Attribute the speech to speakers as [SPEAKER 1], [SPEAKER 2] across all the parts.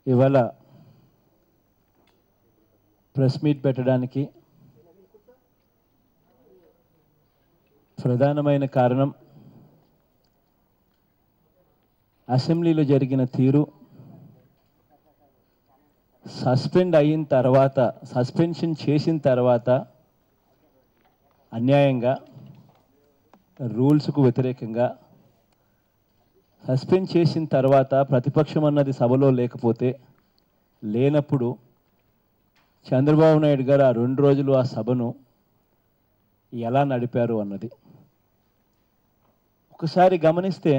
[SPEAKER 1] ఇవాళ press meet పెట్టడానికి ప్రధానమైన కారణం అసెంబ్లీలో జరిగిన తీరు, సస్పెన్షన్ చేసిన తర్వాత అన్యాయంగా రూల్స్కు వ్యతిరేకంగా సస్పెండ్ చేసిన తర్వాత ప్రతిపక్షం అన్నది సభలో లేనప్పుడు చంద్రబాబు నాయుడు గారు ఆ 2 రోజులు ఆ సభను ఎలా నడిపారు అన్నది ఒకసారి గమనిస్తే,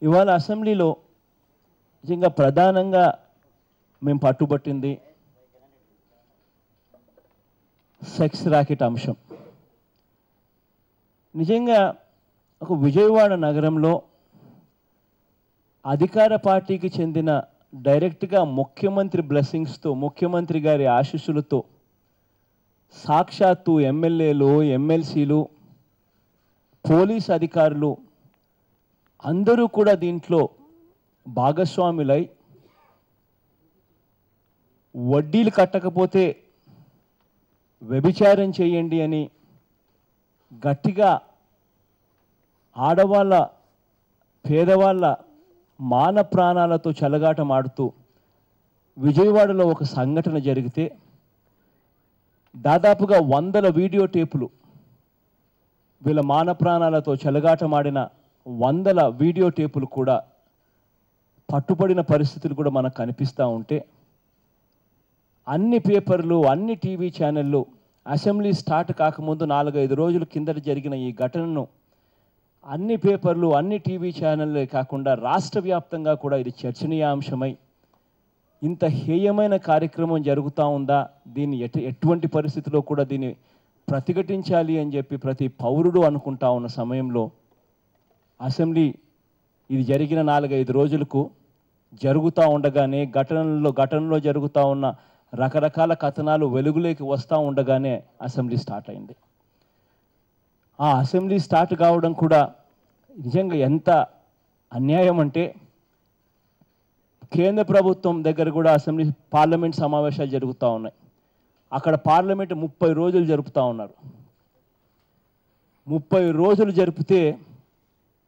[SPEAKER 1] ఇవాళ అసెంబ్లీలో నిజంగా ప్రధానంగా మేము పట్టుబట్టింది సెక్స్ ర్యాకెట్ అంశం. నిజంగా ఒక విజయవాడ నగరంలో అధికార పార్టీకి చెందిన డైరెక్ట్గా ముఖ్యమంత్రి బ్లెస్సింగ్స్తో, ముఖ్యమంత్రి గారి ఆశీస్సులతో సాక్షాత్తు ఎమ్మెల్యేలు, ఎమ్మెల్సీలు, పోలీస్ అధికారులు అందరూ కూడా దీంట్లో భాగస్వాములై వడ్డీలు కట్టకపోతే వ్యభిచారం చేయండి అని గట్టిగా ఆడవాళ్ళ, పేదవాళ్ళ మాన ప్రాణాలతో చెలగాటమాడుతూ విజయవాడలో ఒక సంఘటన జరిగితే దాదాపుగా 100 వీడియో టేపులు, వీళ్ళ మాన ప్రాణాలతో చెలగాటమాడిన 100 వీడియో టేపులు కూడా పట్టుబడిన పరిస్థితులు కూడా మనకు కనిపిస్తూ ఉంటే, అన్ని పేపర్లు, అన్ని టీవీ ఛానళ్ళు అసెంబ్లీ స్టార్ట్ కాకముందు 4-5 రోజుల కిందట జరిగిన ఈ ఘటనను అన్ని పేపర్లు, అన్ని టీవీ ఛానళ్ళే కాకుండా రాష్ట్ర వ్యాప్తంగా కూడా ఇది చర్చనీయాంశమై ఇంత హేయమైన కార్యక్రమం జరుగుతూ ఉందా, దీన్ని ఎటువంటి పరిస్థితిలో కూడా దీన్ని ప్రతిఘటించాలి అని చెప్పి ప్రతి పౌరుడు అనుకుంటా ఉన్న సమయంలో అసెంబ్లీ ఇది జరిగిన 4-5 రోజులకు జరుగుతూ ఉండగానే ఘటనలో జరుగుతూ ఉన్న రకరకాల కథనాలు వెలుగులోకి వస్తూ ఉండగానే అసెంబ్లీ స్టార్ట్ అయింది. ఆ అసెంబ్లీ స్టార్ట్ కావడం కూడా నిజంగా ఎంత అన్యాయం అంటే, కేంద్ర ప్రభుత్వం దగ్గర కూడా పార్లమెంట్ సమావేశాలు జరుగుతూ ఉన్నాయి. అక్కడ పార్లమెంట్ 30 రోజులు జరుపుతూ ఉన్నారు. 30 రోజులు జరిపితే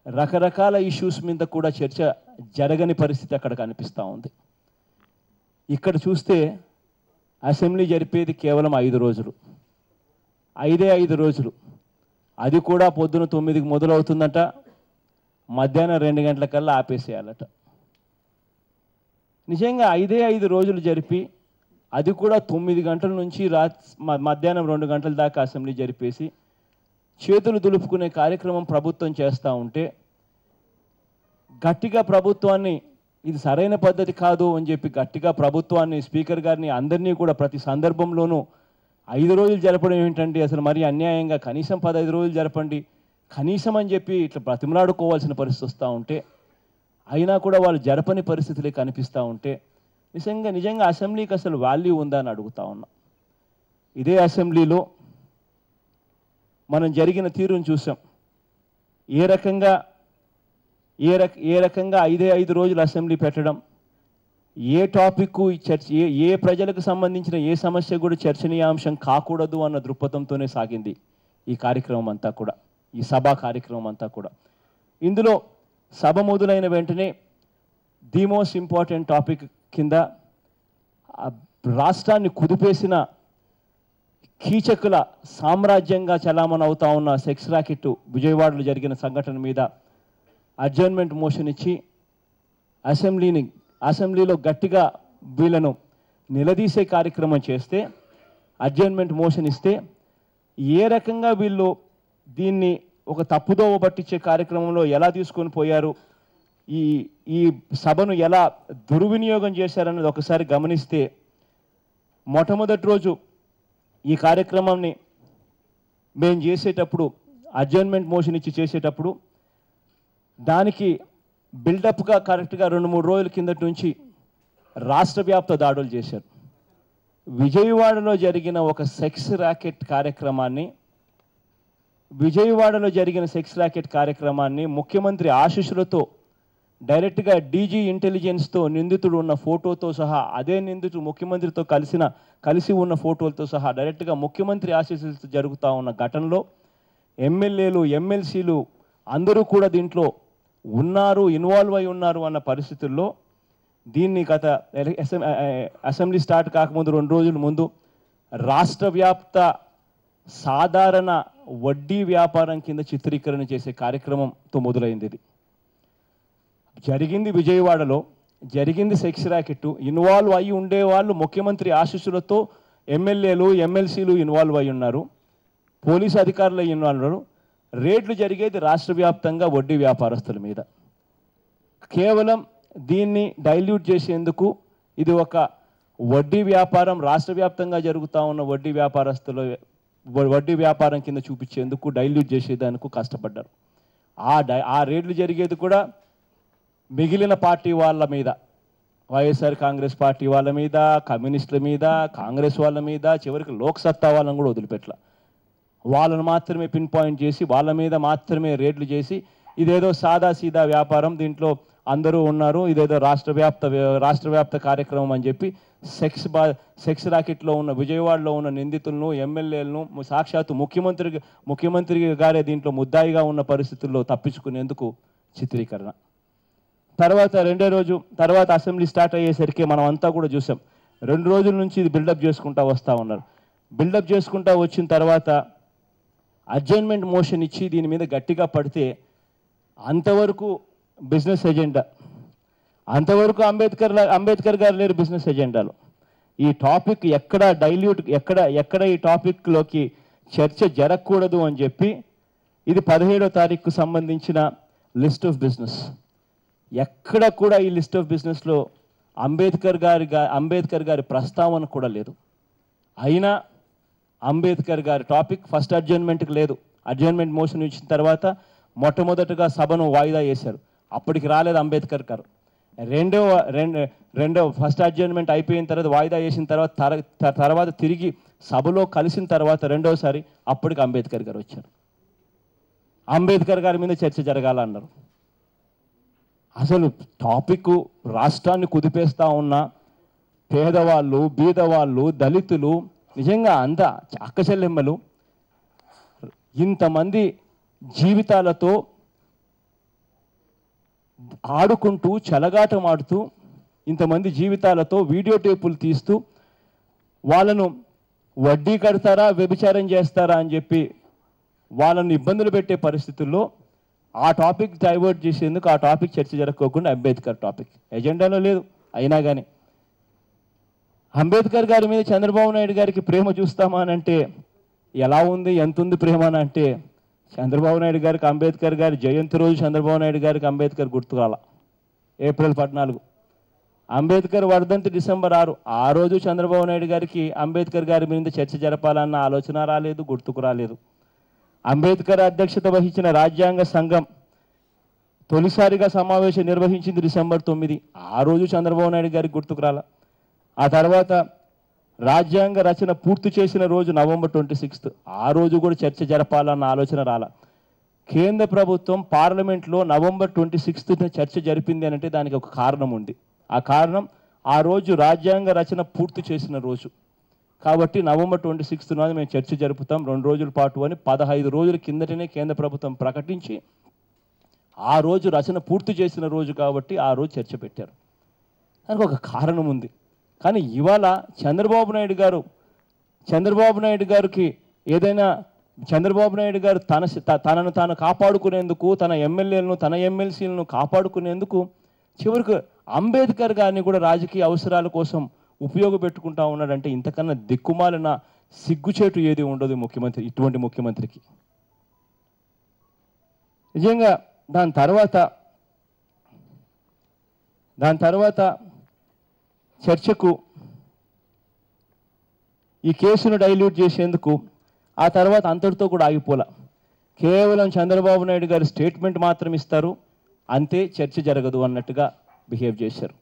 [SPEAKER 1] రకరకాల ఇష్యూస్ మీద కూడా చర్చ జరగని పరిస్థితి అక్కడ కనిపిస్తూ ఉంది. ఇక్కడ చూస్తే అసెంబ్లీ జరిపేది కేవలం 5 రోజులు, 5 రోజులు. అది కూడా పొద్దున 9కి మొదలవుతుందట, మధ్యాహ్నం 2 గంటలకల్లా ఆపేసేయాలట. నిజంగా 5 రోజులు జరిపి అది కూడా 9 గంటల నుంచి మధ్యాహ్నం 2 గంటల దాకా అసెంబ్లీ జరిపేసి చేతులు దులుపుకునే కార్యక్రమం ప్రభుత్వం చేస్తూ ఉంటే, గట్టిగా ప్రభుత్వాన్ని ఇది సరైన పద్ధతి కాదు అని చెప్పి గట్టిగా ప్రభుత్వాన్ని, స్పీకర్ గారిని, అందరినీ కూడా ప్రతి సందర్భంలోనూ 5 రోజులు జరపడం ఏంటండి, అసలు మరీ అన్యాయంగా కనీసం 15 రోజులు జరపండి కనీసం అని చెప్పి ఇట్లా బ్రతిమలాడుకోవాల్సిన పరిస్థితి వస్తూ ఉంటే, అయినా కూడా వాళ్ళు జరపని పరిస్థితులే కనిపిస్తూ ఉంటే నిజంగా అసెంబ్లీకి అసలు వాల్యూ ఉందా అని అడుగుతా ఉన్నాం. ఇదే అసెంబ్లీలో మనం జరిగిన తీరును చూసాం. ఏ రకంగా 5 రోజులు అసెంబ్లీ పెట్టడం, ఏ టాపిక్ చర్చ, ఏ ప్రజలకు సంబంధించిన ఏ సమస్య కూడా చర్చనీయాంశం కాకూడదు అన్న దృక్పథంతోనే సాగింది ఈ కార్యక్రమం అంతా కూడా, ఈ సభా కార్యక్రమం అంతా కూడా. ఇందులో సభ మొదలైన వెంటనే ది మోస్ట్ ఇంపార్టెంట్ టాపిక్ కింద రాష్ట్రాన్ని కుదిపేసిన కీచకుల సామ్రాజ్యంగా చలామణి అవుతా ఉన్న సెక్స్ ర్యాకెట్ విజయవాడలో జరిగిన సంఘటన మీద అడ్జర్న్మెంట్ మోషన్ ఇచ్చి అసెంబ్లీలో గట్టిగా వీళ్ళను నిలదీసే కార్యక్రమం చేస్తే, అడ్జర్న్మెంట్ మోషన్ ఇస్తే ఏ రకంగా వీళ్ళు దీన్ని ఒక తప్పుదోవ పట్టించే కార్యక్రమంలో ఎలా తీసుకొని పోయారు, ఈ సభను ఎలా దుర్వినియోగం చేశారన్నది ఒకసారి గమనిస్తే, మొట్టమొదటి రోజు ఈ కార్యక్రమాన్ని మేము చేసేటప్పుడు, అడ్జర్న్మెంట్ మోషన్ ఇచ్చి చేసేటప్పుడు దానికి బిల్డప్గా కరెక్ట్గా 2-3 రోజుల కిందటి నుంచి రాష్ట్ర వ్యాప్త దాడులు చేశారు. విజయవాడలో జరిగిన ఒక సెక్స్ ర్యాకెట్ కార్యక్రమాన్ని ముఖ్యమంత్రి ఆశీస్సులతో డైరెక్ట్గా డీజీ ఇంటెలిజెన్స్తో నిందితుడు ఉన్న ఫోటోతో సహా, అదే నిందితుడు ముఖ్యమంత్రితో కలిసి ఉన్న ఫోటోలతో సహా డైరెక్ట్గా ముఖ్యమంత్రి ఆశీస్సులతో జరుగుతూ ఉన్న ఘటనలో ఎమ్మెల్యేలు, ఎమ్మెల్సీలు అందరూ కూడా దీంట్లో ఉన్నారు, ఇన్వాల్వ్ అయి ఉన్నారు అన్న పరిస్థితుల్లో దీన్ని గత అసెంబ్లీ స్టార్ట్ కాకముందు 2 రోజుల ముందు రాష్ట్ర వ్యాప్త సాధారణ వడ్డీ వ్యాపారం కింద చిత్రీకరణ చేసే కార్యక్రమంతో మొదలైంది. ఇది జరిగింది విజయవాడలో, జరిగింది సెక్స్ ర్యాకెట్. ఇన్వాల్వ్ అయి ఉండేవాళ్ళు ముఖ్యమంత్రి ఆశీస్సులతో ఎమ్మెల్యేలు, ఎమ్మెల్సీలు ఇన్వాల్వ్ అయి ఉన్నారు, పోలీసు అధికారులు ఇన్వాల్వ్ ఉన్నారు. రేట్లు జరిగేది రాష్ట్ర వ్యాప్తంగా వడ్డీ వ్యాపారస్తుల మీద. కేవలం దీన్ని డైల్యూట్ చేసేందుకు ఇది ఒక వడ్డీ వ్యాపారం, రాష్ట్ర వ్యాప్తంగా జరుగుతూ ఉన్న వడ్డీ వ్యాపారం కింద చూపించేందుకు, డైల్యూట్ చేసేదానికి కష్టపడ్డారు. ఆ రేట్లు జరిగేది కూడా మిగిలిన పార్టీ వాళ్ళ మీద, వైఎస్ఆర్ కాంగ్రెస్ పార్టీ వాళ్ళ మీద, కమ్యూనిస్టుల మీద, కాంగ్రెస్ వాళ్ళ మీద, చివరికి లోక్సత్తా వాళ్ళని కూడా వదిలిపెట్టల. వాళ్ళను మాత్రమే పిన్ పాయింట్ చేసి వాళ్ళ మీద మాత్రమే రేట్లు చేసి ఇదేదో సాదాసీదా వ్యాపారం, దీంట్లో అందరూ ఉన్నారు, ఇదేదో రాష్ట్ర వ్యాప్త కార్యక్రమం అని చెప్పి సెక్స్ ర్యాకెట్లో ఉన్న విజయవాడలో ఉన్న నిందితులను, ఎమ్మెల్యేలను సాక్షాత్తు ముఖ్యమంత్రి గారే దీంట్లో ముద్దాయిగా ఉన్న పరిస్థితుల్లో తప్పించుకునేందుకు చిత్రీకరణ. తర్వాత 2వ రోజు తర్వాత అసెంబ్లీ స్టార్ట్ అయ్యేసరికి మనం అంతా కూడా చూసాం. 2 రోజుల నుంచి ఇది బిల్డప్ చేసుకుంటూ వస్తూ ఉన్నారు. బిల్డప్ చేసుకుంటూ వచ్చిన తర్వాత అడ్జర్న్మెంట్ మోషన్ ఇచ్చి దీని మీద గట్టిగా పడితే అంతవరకు బిజినెస్ ఎజెండా, అంతవరకు అంబేద్కర్ గారు లేరు బిజినెస్ ఎజెండాలో. ఈ టాపిక్ ఎక్కడ డైల్యూట్, ఎక్కడ ఈ టాపిక్లోకి చర్చ జరగకూడదు అని చెప్పి ఇది 17వ తారీఖుకు సంబంధించిన లిస్ట్ ఆఫ్ బిజినెస్. ఎక్కడ కూడా ఈ లిస్ట్ ఆఫ్ బిజినెస్లో అంబేద్కర్ గారి ప్రస్తావన కూడా లేదు. అయినా అంబేద్కర్ గారి టాపిక్ ఫస్ట్ అడ్జర్న్మెంట్కి లేదు. అడ్జర్న్మెంట్ మోషన్ ఇచ్చిన తర్వాత మొట్టమొదటిగా సభను వాయిదా వేశారు, అప్పటికి రాలేదు అంబేద్కర్ గారు. రెండో ఫస్ట్ అడ్జర్న్మెంట్ అయిపోయిన తర్వాత వాయిదా వేసిన తర్వాత తిరిగి సభలో కలిసిన తర్వాత రెండోసారి అప్పటికి అంబేద్కర్ గారు వచ్చారు. అంబేద్కర్ గారి మీద చర్చ జరగాలన్నారు. అసలు టాపిక్ రాష్ట్రాన్ని కుదిపేస్తూ ఉన్న పేదవాళ్ళు, బీదవాళ్ళు, దళితులు, నిజంగా అంతా అక్కచెల్లెమ్మలు, ఇంతమంది జీవితాలతో ఆడుకుంటూ చెలగాటమాడుతూ, ఇంతమంది జీవితాలతో వీడియో టేపులు తీస్తూ వాళ్ళను వడ్డీ కడతారా, వ్యభిచారం చేస్తారా అని చెప్పి వాళ్ళని ఇబ్బందులు పెట్టే పరిస్థితుల్లో ఆ టాపిక్ డైవర్ట్ చేసేందుకు, ఆ టాపిక్ చర్చ జరగకోకుండా అంబేద్కర్ టాపిక్ ఎజెండాలో లేదు. అయినా కానీ అంబేద్కర్ గారి మీద చంద్రబాబు నాయుడు గారికి ప్రేమ చూస్తామా అని అంటే ఎలా ఉంది, ఎంత ఉంది ప్రేమ అని అంటే, చంద్రబాబు నాయుడు గారికి అంబేద్కర్ గారి జయంతి రోజు చంద్రబాబు నాయుడు గారికి అంబేద్కర్ గుర్తురాల. ఏప్రిల్ 14, అంబేద్కర్ వర్ధంతి డిసెంబర్ 6. ఆ రోజు చంద్రబాబు నాయుడు గారికి అంబేద్కర్ గారి మీద చర్చ జరపాలన్న ఆలోచన రాలేదు, గుర్తుకు రాలేదు. అంబేద్కర్ అధ్యక్షత వహించిన రాజ్యాంగ సంఘం తొలిసారిగా సమావేశం నిర్వహించింది డిసెంబర్ 9. ఆ రోజు చంద్రబాబు నాయుడు గారికి గుర్తుకు రాల. ఆ తర్వాత రాజ్యాంగ రచన పూర్తి చేసిన రోజు నవంబర్ 26. ఆ రోజు కూడా చర్చ జరపాలన్న ఆలోచన రాల. కేంద్ర ప్రభుత్వం పార్లమెంట్లో నవంబర్ 26న చర్చ జరిపింది అని అంటే దానికి ఒక కారణం ఉంది. ఆ కారణం ఆ రోజు రాజ్యాంగ రచన పూర్తి చేసిన రోజు కాబట్టి నవంబర్ 26 నాడు మేము చర్చ జరుపుతాం 2 రోజుల పాటు అని 15 రోజుల కిందటనే కేంద్ర ప్రభుత్వం ప్రకటించి ఆ రోజు రచన పూర్తి చేసిన రోజు కాబట్టి ఆ రోజు చర్చ పెట్టారు. దానికి ఒక కారణం ఉంది. కానీ ఇవాళ చంద్రబాబు నాయుడు గారికి ఏదైనా చంద్రబాబు నాయుడు గారు తనను తాను కాపాడుకునేందుకు, తన ఎమ్మెల్యేలను, తన ఎమ్మెల్సీలను కాపాడుకునేందుకు చివరికి అంబేద్కర్ గారిని కూడా రాజకీయ అవసరాల కోసం ఉపయోగపెట్టుకుంటా ఉన్నాడంటే ఇంతకన్నా దిక్కుమాలిన సిగ్గుచేటు ఏది ఉండదు ముఖ్యమంత్రి, ఇటువంటి ముఖ్యమంత్రికి. నిజంగా దాని తర్వాత చర్చకు ఈ కేసును డైల్యూట్ చేసేందుకు ఆ తర్వాత అంతటితో కూడా ఆగిపోలా. కేవలం చంద్రబాబు నాయుడు గారి స్టేట్మెంట్ మాత్రం ఇస్తారు, అంతే, చర్చ జరగదు అన్నట్టుగా బిహేవ్ చేశారు.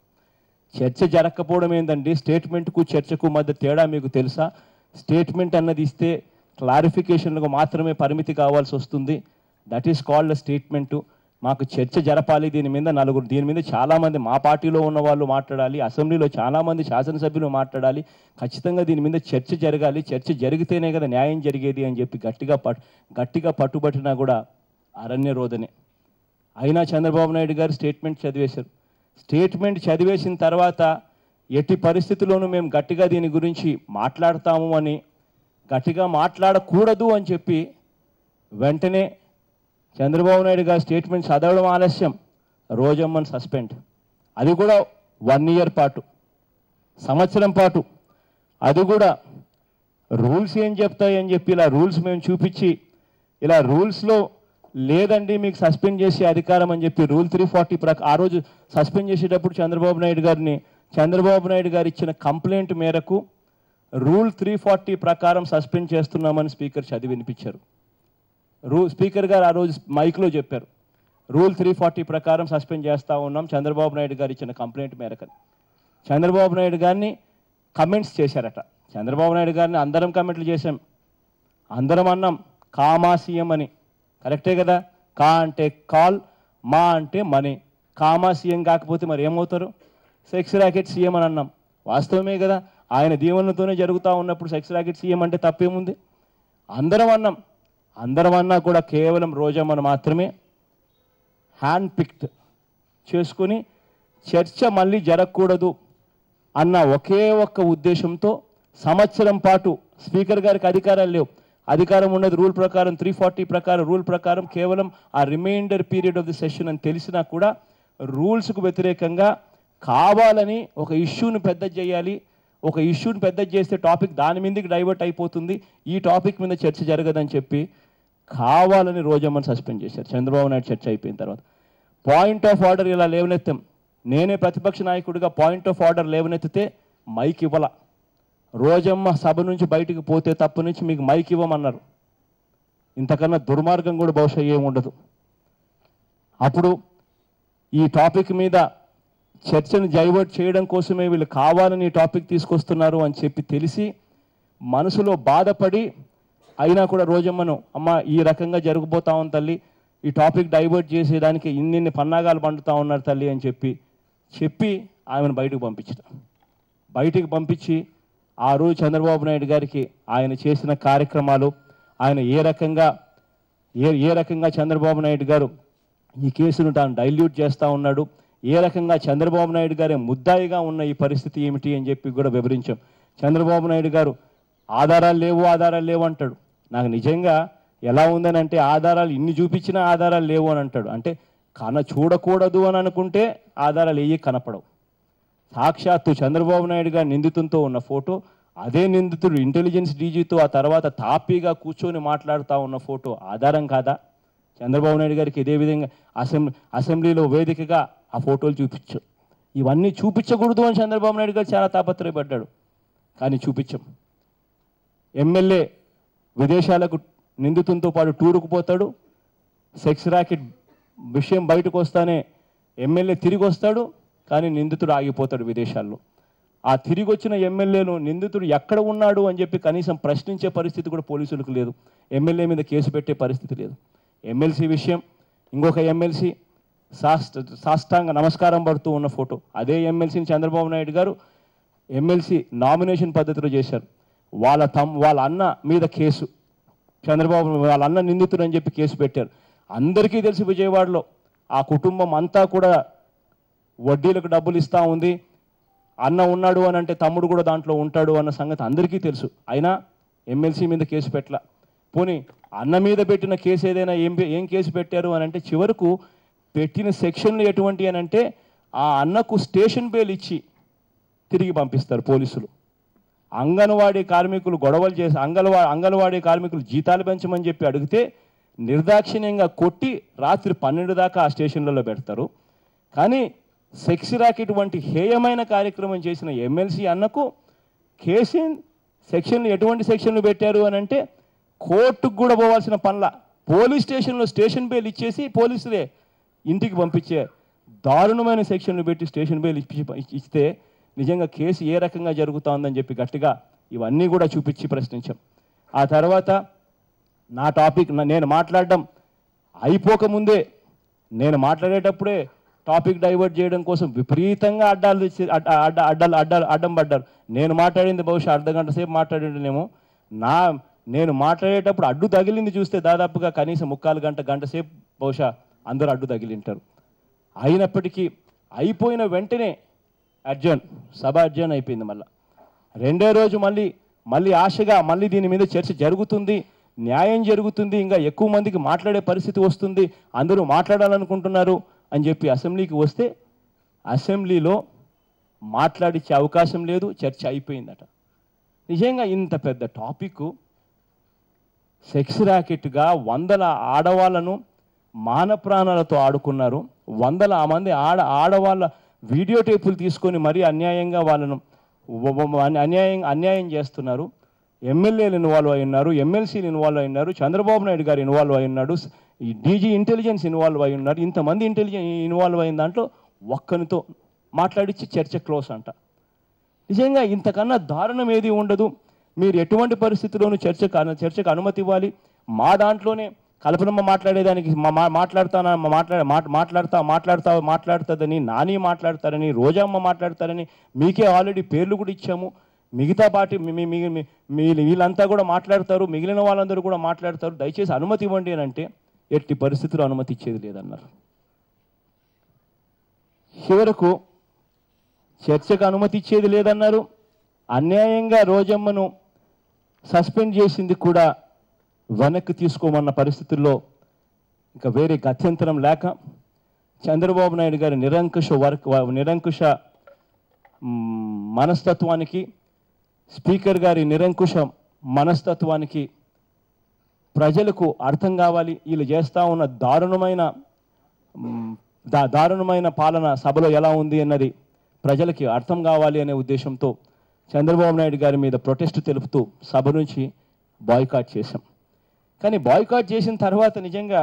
[SPEAKER 1] చర్చ జరగకపోవడం ఏంటండి? స్టేట్మెంట్కు చర్చకు మధ్య తేడా మీకు తెలుసా? స్టేట్మెంట్ అన్నది ఇస్తే క్లారిఫికేషన్లకు మాత్రమే పరిమితి కావాల్సి వస్తుంది. That is called a statement. మాకు చర్చ జరపాలి, దీని మీద చాలామంది మా పార్టీలో ఉన్న వాళ్ళు మాట్లాడాలి, అసెంబ్లీలో చాలామంది శాసనసభ్యులు మాట్లాడాలి, ఖచ్చితంగా దీని మీద చర్చ జరగాలి, చర్చ జరిగితేనే కదా న్యాయం జరిగేది అని చెప్పి గట్టిగా పట్టుబట్టినా కూడా అరణ్య రోదనే. అయినా చంద్రబాబు నాయుడు గారు స్టేట్మెంట్ చదివేశారు. స్టేట్మెంట్ చదివేసిన తర్వాత ఎట్టి పరిస్థితుల్లోనూ మేము గట్టిగా దీని గురించి మాట్లాడతాము అని, గట్టిగా మాట్లాడకూడదు అని చెప్పి వెంటనే చంద్రబాబు నాయుడు గారు స్టేట్మెంట్ చదవడం ఆలస్యం, రోజమ్మని సస్పెండ్. అది కూడా 1 year పాటు, సంవత్సరం పాటు. అది కూడా రూల్స్ ఏం చెప్తాయని చెప్పి ఇలా రూల్స్ మేము చూపించి, ఇలా రూల్స్లో లేదండి మీకు సస్పెండ్ చేసే అధికారం అని చెప్పి రూల్ 340 ఆ రోజు సస్పెండ్ చేసేటప్పుడు చంద్రబాబు నాయుడు గారు ఇచ్చిన కంప్లైంట్ మేరకు రూల్ 340 ప్రకారం సస్పెండ్ చేస్తున్నామని స్పీకర్ చదివి వినిపించారు. స్పీకర్ గారు ఆ రోజు మైక్లో చెప్పారు, రూల్ 340 ప్రకారం సస్పెండ్ చేస్తూ ఉన్నాం చంద్రబాబు నాయుడు గారు ఇచ్చిన కంప్లైంట్ మేరకు. చంద్రబాబు నాయుడు గారిని కమెంట్స్ చేశారట. చంద్రబాబు నాయుడు గారిని అందరం కమెంట్లు చేశాం, అందరం అన్నాం కామా సీఎం అని. కరెక్టే కదా, కా అంటే కాల్, మా అంటే మనీ. కామా సీఎం కాకపోతే మరి ఏమవుతారు? సెక్స్ ర్యాకెట్ సీఎం అని అన్నాం. వాస్తవమే కదా, ఆయన దీవెనలతోనే జరుగుతూ ఉన్నప్పుడు సెక్స్ ర్యాకెట్ సీఎం అంటే తప్పేముంది? అందరం అన్నా కూడా కేవలం రోజమ్మను మాత్రమే హ్యాండ్ పిక్డ్ చేసుకుని చర్చ మళ్ళీ జరగకూడదు అన్న ఒకే ఒక్క ఉద్దేశంతో సంవత్సరం పాటు స్పీకర్ గారికి అధికారాలు లేవు, అధికారం ఉన్నది రూల్ ప్రకారం 340 ప్రకారం, రూల్ ప్రకారం కేవలం ఆ reminder period of the session అని తెలిసినా కూడా రూల్స్కు వ్యతిరేకంగా కావాలని ఒక ఇష్యూని పెద్ద చేయాలి, ఒక ఇష్యూని పెద్ద చేస్తే టాపిక్ దాని మీదకి డైవర్ట్ అయిపోతుంది, ఈ టాపిక్ మీద చర్చ జరగదని చెప్పి కావాలని రోజమ్మని సస్పెండ్ చేశారు చంద్రబాబు నాయుడు చర్చ అయిపోయిన తర్వాత. పాయింట్ ఆఫ్ ఆర్డర్ ఇలా లేవనెత్తాం, నేనే ప్రతిపక్ష నాయకుడిగా పాయింట్ ఆఫ్ ఆర్డర్ లేవనెత్తితే మైక్ ఇవ్వాల. రోజమ్మ సభ నుంచి బయటికి పోతే తప్పు నుంచి మీకు మైక్ ఇవ్వమన్నారు. ఇంతకన్నా దుర్మార్గం కూడా బహుశా ఏముండదు. అప్పుడు ఈ టాపిక్ మీద చర్చను డైవర్ట్ చేయడం కోసమే వీళ్ళు కావాలని టాపిక్ తీసుకొస్తున్నారు అని చెప్పి తెలిసి మనసులో బాధపడి అయినా కూడా రోజమ్మను, అమ్మ ఈ రకంగా జరగబోతా ఉంది తల్లి, ఈ టాపిక్ డైవర్ట్ చేసేదానికి ఇన్ని పన్నాగాలు పండుతూ ఉన్నారు తల్లి అని చెప్పి ఆమెను బయటికి పంపించి ఆ రోజు చంద్రబాబు నాయుడు గారికి ఆయన చేసిన కార్యక్రమాలు, ఆయన ఏ రకంగా చంద్రబాబు నాయుడు గారు ఈ కేసును తాను డైల్యూట్ చేస్తూ ఉన్నాడు, ఏ రకంగా చంద్రబాబు నాయుడు గారే ముద్దాయిగా ఉన్న ఈ పరిస్థితి ఏమిటి అని చెప్పి కూడా వివరించాం. చంద్రబాబు నాయుడు గారు ఆధారాలు లేవు అంటాడు. నాకు నిజంగా ఎలా ఉందని అంటే ఆధారాలు ఇన్ని చూపించినా ఆధారాలు లేవు అని అంటాడు. అంటే చూడకూడదు అని అనుకుంటే ఆధారాలు కనపడవు. సాక్షాత్తు చంద్రబాబు నాయుడు గారు నిందితులతో ఉన్న ఫోటో, అదే నిందితుడు ఇంటెలిజెన్స్ డీజీతో ఆ తర్వాత తాపీగా కూర్చొని మాట్లాడుతూ ఉన్న ఫోటో ఆధారం కాదా? చంద్రబాబు నాయుడు గారికి ఇదే విధంగా అసెంబ్లీలో వేదికగా ఆ ఫోటోలు చూపించు, ఇవన్నీ చూపించకూడదు అని చంద్రబాబు నాయుడు గారు చాలా తాపత్రయపడ్డాడు, కానీ చూపించాం. ఎమ్మెల్యే విదేశాలకు నిందితులతో పాటు టూరుకు పోతాడు, సెక్స్ ర్యాకెట్ విషయం బయటకు వస్తానే ఎమ్మెల్యే తిరిగి వస్తాడు, కానీ నిందితుడు ఆగిపోతాడు విదేశాల్లో. ఆ తిరిగి వచ్చిన ఎమ్మెల్యేను నిందితుడు ఎక్కడ ఉన్నాడు అని చెప్పి కనీసం ప్రశ్నించే పరిస్థితి కూడా పోలీసులకు లేదు, ఎమ్మెల్యే మీద కేసు పెట్టే పరిస్థితి లేదు. ఎమ్మెల్సీ విషయం, ఇంకొక ఎమ్మెల్సీ సాష్టాంగ నమస్కారం పడుతూ ఉన్న ఫోటో, అదే ఎమ్మెల్సీని చంద్రబాబు నాయుడు గారు ఎమ్మెల్సీ నామినేషన్ పద్ధతిలో చేశారు. వాళ్ళ అన్న మీద కేసు, చంద్రబాబు వాళ్ళ అన్న నిందితుడు అని చెప్పి కేసు పెట్టారు. అందరికీ తెలిసి విజయవాడలో ఆ కుటుంబం అంతా కూడా వడ్డీలకు డబ్బులు ఇస్తూ ఉంది, అన్న ఉన్నాడు అని అంటే తమ్ముడు కూడా దాంట్లో ఉంటాడు అన్న సంగతి అందరికీ తెలుసు. అయినా ఎమ్మెల్సీ మీద కేసు పెట్టలా. పోనీ అన్న మీద పెట్టిన కేసు ఏదైనా ఏం కేసు పెట్టారు అని అంటే చివరకు పెట్టిన సెక్షన్లు ఎటువంటి అని అంటే ఆ అన్నకు స్టేషన్ బెయిల్ ఇచ్చి తిరిగి పంపిస్తారు పోలీసులు. అంగన్వాడీ కార్మికులు గొడవలు చేసి అంగన్వాడీ కార్మికులు జీతాలు పెంచమని చెప్పి అడిగితే నిర్దాక్షిణ్యంగా కొట్టి రాత్రి 12 దాకా ఆ స్టేషన్లలో పెడతారు. కానీ సెక్స్ ర్యాకెట్ వంటి హేయమైన కార్యక్రమం చేసిన ఎమ్మెల్సీ అన్నకు కేసు సెక్షన్లు ఎటువంటి సెక్షన్లు పెట్టారు అని అంటే కోర్టుకు కూడా పోవాల్సిన పనుల పోలీస్ స్టేషన్లో స్టేషన్ బెయిల్ ఇచ్చేసి పోలీసులే ఇంటికి పంపించే దారుణమైన సెక్షన్లు పెట్టి స్టేషన్ బెయిల్ ఇస్తే నిజంగా కేసు ఏ రకంగా జరుగుతుందని చెప్పి గట్టిగా ఇవన్నీ కూడా చూపించి ప్రశ్నించాం. ఆ తర్వాత నా టాపిక్ నేను మాట్లాడడం అయిపోకముందే నేను మాట్లాడేటప్పుడే టాపిక్ డైవర్ట్ చేయడం కోసం విపరీతంగా అడ్డం పడ్డారు. నేను మాట్లాడింది బహుశా అర్ధగంట సేపు మాట్లాడిండేమో. నేను మాట్లాడేటప్పుడు అడ్డు తగిలింది చూస్తే దాదాపుగా కనీసం 3/4 గంట సేపు బహుశా అందరూ అడ్డు తగిలింటారు. అయినప్పటికీ అయిపోయిన వెంటనే సభ అడ్జర్న్ అయిపోయింది. రెండో రోజు మళ్ళీ ఆశగా మళ్ళీ దీని మీద చర్చ జరుగుతుంది, న్యాయం జరుగుతుంది, ఇంకా ఎక్కువ మందికి మాట్లాడే పరిస్థితి వస్తుంది, అందరూ మాట్లాడాలనుకుంటున్నారు అని చెప్పి అసెంబ్లీకి వస్తే అసెంబ్లీలో మాట్లాడించే అవకాశం లేదు, చర్చ అయిపోయిందట. నిజంగా ఇంత పెద్ద టాపిక్ సెక్స్ ర్యాకెట్గా వందల ఆడవాళ్ళను మానప్రాణాలతో ఆడుకున్నారు. వందల మంది ఆడవాళ్ళ వీడియో టేపులు తీసుకొని మరీ అన్యాయంగా వాళ్ళను అన్యాయం చేస్తున్నారు. ఎమ్మెల్యేలు ఇన్వాల్వ్ అయి ఉన్నారు, ఎమ్మెల్సీలు ఇన్వాల్వ్ అయి ఉన్నారు, చంద్రబాబు నాయుడు గారు ఇన్వాల్వ్ అయి ఉన్నాడు, డీజీ ఇంటెలిజెన్స్ ఇన్వాల్వ్ అయి ఉన్నారు. ఇంతమంది ఇన్వాల్వ్ అయిన దాంట్లో ఒక్కరితో మాట్లాడించి చర్చ క్లోజ్ అంట. నిజంగా ఇంతకన్నా దారుణం ఏది ఉండదు. మీరు ఎటువంటి పరిస్థితుల్లోనూ చర్చకు అనుమతి ఇవ్వాలి. మా దాంట్లోనే కల్పనమ్మ మాట్లాడేదానికి మాట్లాడుతుందని, నాని మాట్లాడతారని, రోజమ్మ మాట్లాడతారని మీకే ఆల్రెడీ పేర్లు కూడా ఇచ్చాము. మిగతా పార్టీ వీళ్ళంతా కూడా మాట్లాడతారు, మిగిలిన వాళ్ళందరూ కూడా మాట్లాడతారు, దయచేసి అనుమతి ఇవ్వండి అని అంటే ఎట్టి పరిస్థితుల్లో అనుమతి ఇచ్చేది లేదన్నారు. చివరకు చర్చకు అనుమతి ఇచ్చేది లేదన్నారు. అన్యాయంగా రోజమ్మను సస్పెండ్ చేసింది కూడా వెనక్కి తీసుకోమన్న పరిస్థితుల్లో ఇంకా వేరే గత్యంతరం లేక చంద్రబాబు నాయుడు గారి నిరంకుశ మనస్తత్వానికి, స్పీకర్ గారి నిరంకుశ మనస్తత్వానికి ప్రజలకు అర్థం కావాలి. వీళ్ళు చేస్తూ ఉన్న దారుణమైన పాలన సభలో ఎలా ఉంది అన్నది ప్రజలకి అర్థం కావాలి అనే ఉద్దేశంతో చంద్రబాబు నాయుడు గారి మీద ప్రొటెస్ట్ తెలుపుతూ సభ నుంచి బాయ్కాట్ చేశాం. కానీ బాయ్కాట్ చేసిన తర్వాత నిజంగా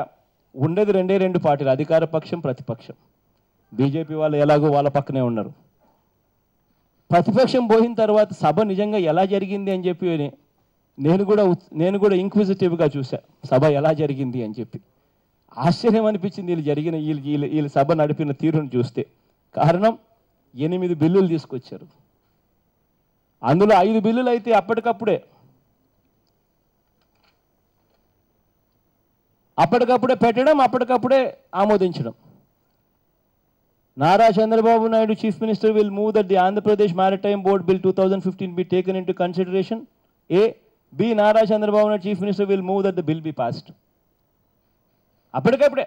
[SPEAKER 1] ఉండేది రెండు పార్టీలు, అధికార పక్షం, ప్రతిపక్షం. బీజేపీ వాళ్ళు ఎలాగో వాళ్ళ పక్కనే ఉన్నారు. ప్రతిపక్షం పోయిన తర్వాత సభ నిజంగా ఎలా జరిగింది అని చెప్పి నేను కూడా ఇంక్విజిటివ్గా చూసా సభ ఎలా జరిగింది అని చెప్పి. ఆశ్చర్యం అనిపించింది వీళ్ళు సభ నడిపిన తీరును చూస్తే. కారణం 8 బిల్లులు తీసుకొచ్చారు. అందులో 5 బిల్లులు అయితే అప్పటికప్పుడే పెట్టడం, అప్పటికప్పుడే ఆమోదించడం. Nara Chandrababu Naidu, Chief Minister, will move that the Andhra Pradesh Maritime Board Bill 2015 be taken into consideration. A. B. Nara Chandrababu Naidu, Chief Minister, will move that the bill be passed. అప్పటికప్పుడే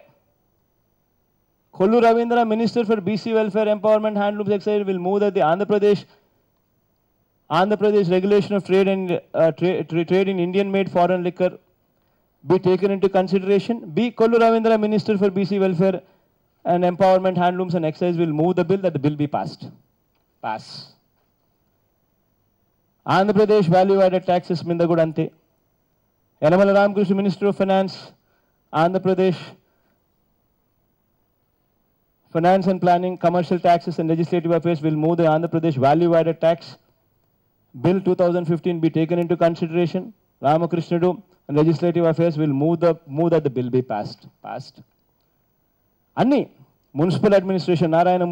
[SPEAKER 1] Kollu Ravindra, Minister for BC Welfare, Empowerment, Handlooms, Excise, will move that the Andhra Pradesh regulation of trade and trade in Indian-made foreign liquor be taken into consideration. B. Kollu Ravindra, Minister for BC Welfare and Empowerment, Handlooms and Excise, will move the bill that the bill be passed. Pass. Andhra Pradesh value added taxes minda kuda ante. Yanamal Ramakrishna, Minister of Finance, Andhra Pradesh Finance and Planning, Commercial Taxes and Legislative Affairs, will move the Andhra Pradesh value added tax bill 2015 be taken into consideration. Ramakrishna and Legislative Affairs will move that the bill be passed. Anni Municipal Administration, Narayana,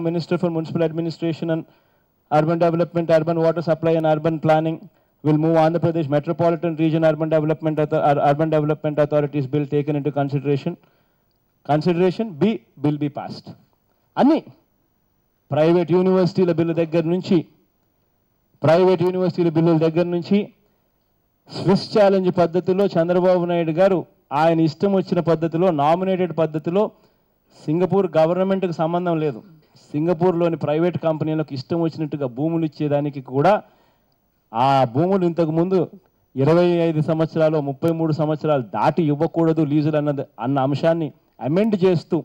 [SPEAKER 1] Minister for Municipal Administration and Urban Development, Urban Water Supply and Urban Planning, will move Andhra Pradesh Metropolitan Region Urban Development Authorities Bill taken into consideration. B. Bill be passed. Anni private యూనివర్సిటీల bill దగ్గర నుంచి Swiss challenge పద్ధతిలో చంద్రబాబు నాయుడు గారు ఆయన ఇష్టం వచ్చిన పద్ధతిలో, nominated పద్ధతిలో, సింగపూర్ గవర్నమెంట్కి సంబంధం లేదు, సింగపూర్లోని ప్రైవేట్ కంపెనీలకు ఇష్టం వచ్చినట్టుగా భూములు ఇచ్చేదానికి కూడా ఆ భూములు ఇంతకుముందు 25 సంవత్సరాలు 33 సంవత్సరాలు దాటి ఇవ్వకూడదు లీజులు అన్న అంశాన్ని అమెండ్ చేస్తూ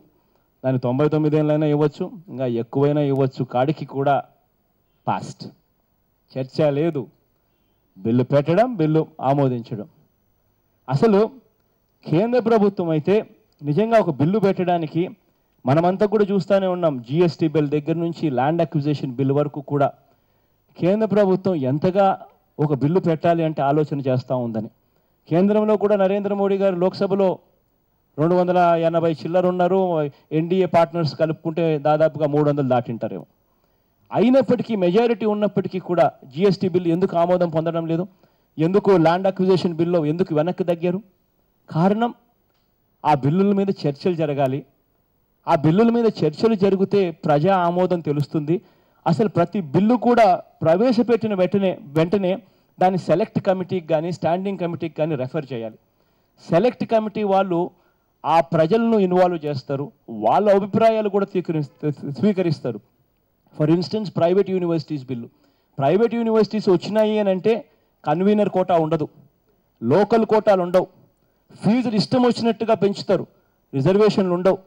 [SPEAKER 1] దాన్ని 99 ఏళ్ళైనా ఇవ్వచ్చు, ఇంకా ఎక్కువైనా ఇవ్వచ్చు కాడికి కూడా పాస్ట్. చర్చ లేదు, బిల్లు పెట్టడం, బిల్లు ఆమోదించడం. అసలు కేంద్ర ప్రభుత్వం అయితే నిజంగా ఒక బిల్లు పెట్టడానికి మనమంతా కూడా చూస్తూనే ఉన్నాం. జిఎస్టీ బిల్ దగ్గర నుంచి ల్యాండ్ అక్విజిషన్ బిల్ వరకు కూడా కేంద్ర ప్రభుత్వం ఎంతగా ఒక బిల్లు పెట్టాలి అంటే ఆలోచన చేస్తూ ఉందని. కేంద్రంలో కూడా నరేంద్ర మోడీ గారు లోక్సభలో 280 చిల్లర ఉన్నారు, ఎన్డీఏ పార్ట్నర్స్ కలుపుకుంటే దాదాపుగా 300 దాటింటారేమో. అయినప్పటికీ మెజారిటీ ఉన్నప్పటికీ కూడా జిఎస్టీ బిల్లు ఎందుకు ఆమోదం పొందడం లేదు? ఎందుకు ల్యాండ్ అక్విజిషన్ బిల్లు ఎందుకు వెనక్కి తగ్గారు? కారణం, ఆ బిల్లుల మీద చర్చలు జరగాలి. ఆ బిల్లుల మీద చర్చలు జరిగితే ప్రజా ఆమోదం తెలుస్తుంది. అసలు ప్రతి బిల్లు కూడా ప్రవేశపెట్టిన వెంటనే దాన్ని సెలెక్ట్ కమిటీకి కానీ స్టాండింగ్ కమిటీకి కానీ రెఫర్ చేయాలి. సెలెక్ట్ కమిటీ వాళ్ళు ఆ ప్రజలను ఇన్వాల్వ్ చేస్తారు, వాళ్ళ అభిప్రాయాలు కూడా స్వీకరిస్తారు. For instance private universities bill, private universities వచ్చినాయి అని అంటే కన్వీనర్ కోటా ఉండదు, లోకల్ కోటాలు ఉండవు, ఫీజులు ఇష్టం వచ్చినట్టుగా పెంచుతారు, రిజర్వేషన్లు ఉండవు.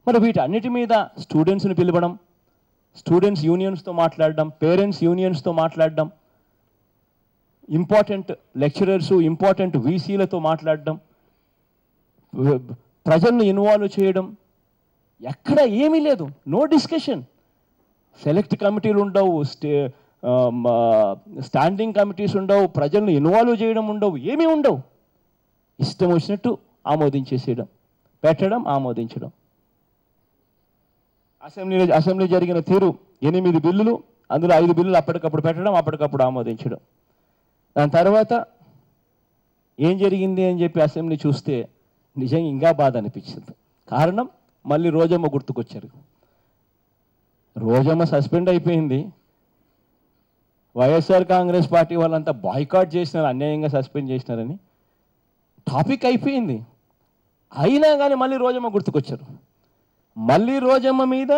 [SPEAKER 1] మరి వీటన్నిటి మీద స్టూడెంట్స్ని పిలవడం, స్టూడెంట్స్ యూనియన్స్తో మాట్లాడడం, పేరెంట్స్ యూనియన్స్తో మాట్లాడడం, ఇంపార్టెంట్ లెక్చరర్స్ ఇంపార్టెంట్ వీసీలతో మాట్లాడడం, ప్రజలను ఇన్వాల్వ్ చేయడం, ఎక్కడ ఏమీ లేదు, నో డిస్కషన్. సెలెక్ట్ కమిటీలు ఉండవు, స్టాండింగ్ కమిటీస్ ఉండవు, ప్రజలను ఇన్వాల్వ్ చేయడం ఉండవు, ఏమీ ఉండవు. ఇష్టం వచ్చినట్టు ఆమోదించేసేయడం, పెట్టడం, ఆమోదించడం. అసెంబ్లీ జరిగిన తీరు 8 బిల్లులు, అందులో 5 బిల్లులు అప్పటికప్పుడు పెట్టడం, అప్పటికప్పుడు ఆమోదించడం. దాని తర్వాత ఏం జరిగింది అని చెప్పి అసెంబ్లీ చూస్తే నిజంగా ఇంకా బాధ అనిపించింది. కారణం, మళ్ళీ రోజమ్మ గుర్తుకొచ్చారు. రోజమ్మ సస్పెండ్ అయిపోయింది. వైఎస్ఆర్ కాంగ్రెస్ పార్టీ వాళ్ళంతా బాయ్కాట్ చేసినారు, అన్యాయంగా సస్పెండ్ చేసినారని టాపిక్ అయిపోయింది. అయినా కానీ మళ్ళీ రోజమ్మ గుర్తుకొచ్చారు. మళ్ళీ రోజమ్మ మీద,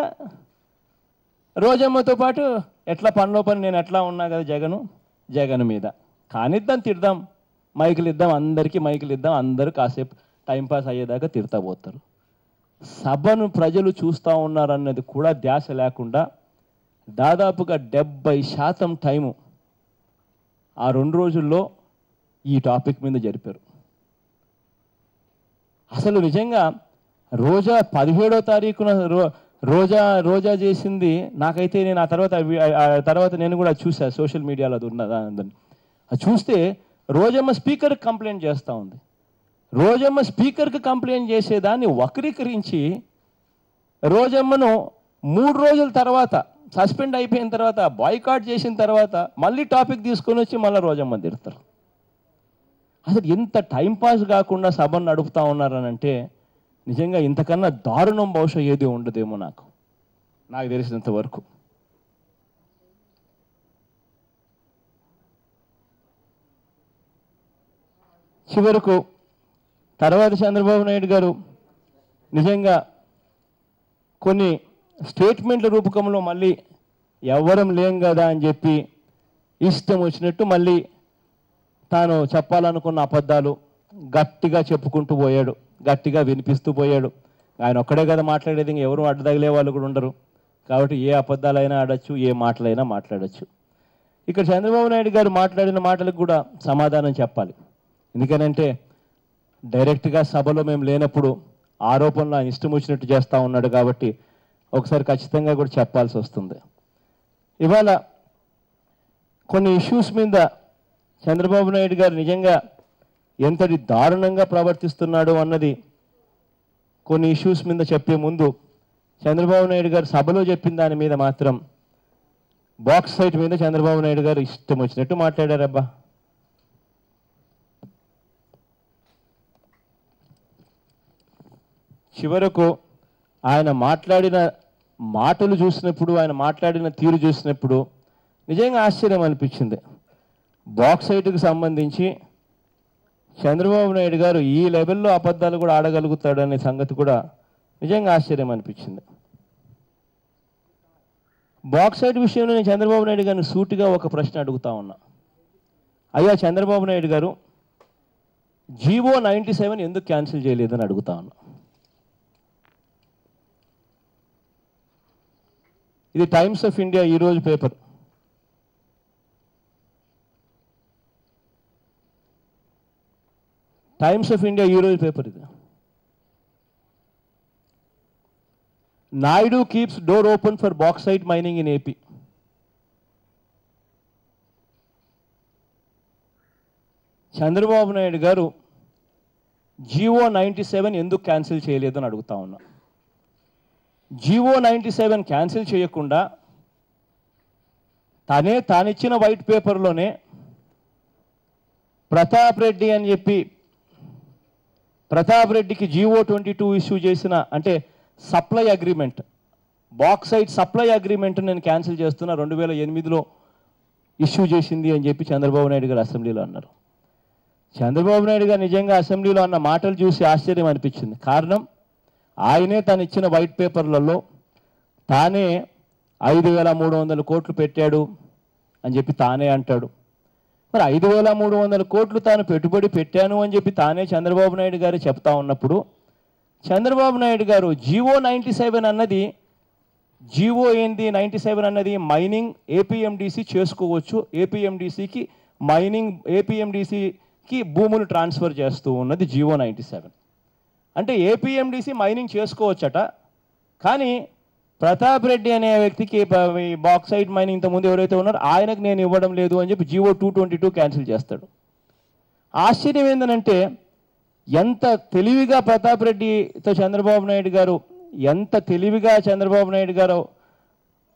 [SPEAKER 1] రోజమ్మతో పాటు ఎట్లా పనిలో పని నేను ఎట్లా ఉన్నా కదా జగన్ మీద కానిద్దాం, తిడదాం, మైకులు ఇద్దాం, అందరికీ మైకులు ఇద్దాం, అందరూ కాసేపు టైంపాస్ అయ్యేదాకా తిడతా పోతారు. సభను ప్రజలు చూస్తూ ఉన్నారన్నది కూడా ధ్యాస లేకుండా దాదాపుగా 70% టైము ఆ 2 రోజుల్లో ఈ టాపిక్ మీద జరిపారు. అసలు నిజంగా రోజా 17వ తారీఖున రోజా చేసింది నాకైతే, నేను ఆ తర్వాత నేను కూడా చూసా సోషల్ మీడియాలో, అది ఉన్నదాన్ని అది చూస్తే రోజమ్మ స్పీకర్కి కంప్లైంట్ చేస్తూ ఉంది. రోజమ్మ స్పీకర్కి కంప్లైంట్ చేసేదాన్ని వక్రీకరించి రోజమ్మను 3 రోజుల తర్వాత సస్పెండ్ అయిపోయిన తర్వాత, బాయ్కాట్ చేసిన తర్వాత మళ్ళీ టాపిక్ తీసుకొని వచ్చి మళ్ళీ రోజమ్మ తిడతారు. అసలు ఎంత టైంపాస్ కాకుండా సభను నడుపుతూ ఉన్నారనంటే నిజంగా ఇంతకన్నా దారుణం బహుశా ఏది ఉండదేమో నాకు తెలిసినంత వరకు. చివరకు తర్వాత చంద్రబాబు నాయుడు గారు నిజంగా కొన్ని స్టేట్మెంట్ల రూపకంలో మళ్ళీ ఎవ్వరం లేం కదా అని చెప్పి ఇష్టం వచ్చినట్టు మళ్ళీ తాను చెప్పాలనుకున్న అబద్ధాలు గట్టిగా చెప్పుకుంటూ పోయాడు, గట్టిగా వినిపిస్తూ పోయాడు. ఆయన ఒక్కడే కదా మాట్లాడేది, ఎవరు అడ్డదగిలే వాళ్ళు కూడా ఉండరు. కాబట్టి ఏ అబద్ధాలైనా ఆడచ్చు, ఏ మాటలైనా మాట్లాడచ్చు. ఇక్కడ చంద్రబాబు నాయుడు గారు మాట్లాడిన మాటలకు కూడా సమాధానం చెప్పాలి. ఎందుకనంటే డైరెక్ట్గా సభలో మేము లేనప్పుడు ఆరోపణలు ఆయన ఇష్టం వచ్చినట్టు చేస్తూ ఉన్నాడు కాబట్టి ఒకసారి ఖచ్చితంగా కూడా చెప్పాల్సి వస్తుంది. ఇవాళ కొన్ని ఇష్యూస్ మీద చంద్రబాబు నాయుడు గారు నిజంగా ఎంతటి దారుణంగా ప్రవర్తిస్తున్నాడు అన్నది కొన్ని ఇష్యూస్ మీద చెప్పే ముందు చంద్రబాబు నాయుడు గారు సభలో చెప్పిన దాని మీద మాత్రం బాక్సైట్ మీద చంద్రబాబు నాయుడు గారు ఇష్టం వచ్చినట్టు మాట్లాడారబ్బా. చివరకు ఆయన మాట్లాడిన మాటలు చూసినప్పుడు, ఆయన మాట్లాడిన తీరు చూసినప్పుడు నిజంగా ఆశ్చర్యం అనిపించింది. బాక్సైట్కి సంబంధించి చంద్రబాబు నాయుడు గారు ఈ లెవెల్లో అబద్ధాలు కూడా ఆడగలుగుతాడనే సంగతి కూడా నిజంగా ఆశ్చర్యం అనిపించింది. బాక్సైట్ విషయంలో నేను చంద్రబాబు నాయుడు గారిని సూటిగా ఒక ప్రశ్న అడుగుతా ఉన్నా. అయ్యా చంద్రబాబు నాయుడు గారు, జీవో 97 ఎందుకు క్యాన్సిల్ చేయలేదని అడుగుతా ఉన్నా. ఇది టైమ్స్ ఆఫ్ ఇండియా ఈరోజు పేపర్. టైమ్స్ ఆఫ్ ఇండియా ఈరోజు పేపర్ ఇది. Naidu keeps door open for bauxite mining in AP. Chandrababu Naidu గారు జీవో 97 ఎందుకు క్యాన్సిల్ చేయలేదు అని అడుగుతా ఉన్నా. జీవో 97 క్యాన్సిల్ చేయకుండా తానిచ్చిన వైట్ పేపర్లోనే ప్రతాప్ రెడ్డి అని చెప్పి ప్రతాప్ రెడ్డికి జీవో 22 ఇష్యూ చేసిన, అంటే supply agreement, bauxite supply agreement నేను క్యాన్సిల్ చేస్తున్నా 2008లో ఇష్యూ చేసింది అని చెప్పి చంద్రబాబు నాయుడు గారు అసెంబ్లీలో అన్నారు. చంద్రబాబు నాయుడు గారు నిజంగా అసెంబ్లీలో అన్న మాటలు చూసి ఆశ్చర్యం అనిపించింది. కారణం, ఆయనే తను ఇచ్చిన వైట్ పేపర్లలో తానే 5,300 కోట్లు పెట్టాడు అని చెప్పి తానే అంటాడు. మరి 5,300 కోట్లు తాను పెట్టుబడి పెట్టాను అని చెప్పి తానే చంద్రబాబు నాయుడు గారు చెప్తా ఉన్నప్పుడు, చంద్రబాబు నాయుడు గారు జీవో 97 అన్నది, జీవో ఏంది 97 అన్నది మైనింగ్ ఏపీఎండిసి చేసుకోవచ్చు, ఏపీఎండిసికి మైనింగ్ ఏపీఎండిసికి భూములు ట్రాన్స్ఫర్ చేస్తూ ఉన్నది జీవో 97. అంటే ఏపీఎండిసి మైనింగ్ చేసుకోవచ్చట, కానీ ప్రతాప్ రెడ్డి అనే వ్యక్తికి బాక్సైట్ మైనింగ్ ఇంతకుముందు ఎవరైతే ఉన్నారో ఆయనకు నేను ఇవ్వడం లేదు అని చెప్పి జీవో 222 క్యాన్సిల్ చేస్తాడు. ఆశ్చర్యం ఏంటంటే, ఎంత తెలివిగా ప్రతాప్ రెడ్డితో చంద్రబాబు నాయుడు గారు, ఎంత తెలివిగా చంద్రబాబు నాయుడు గారు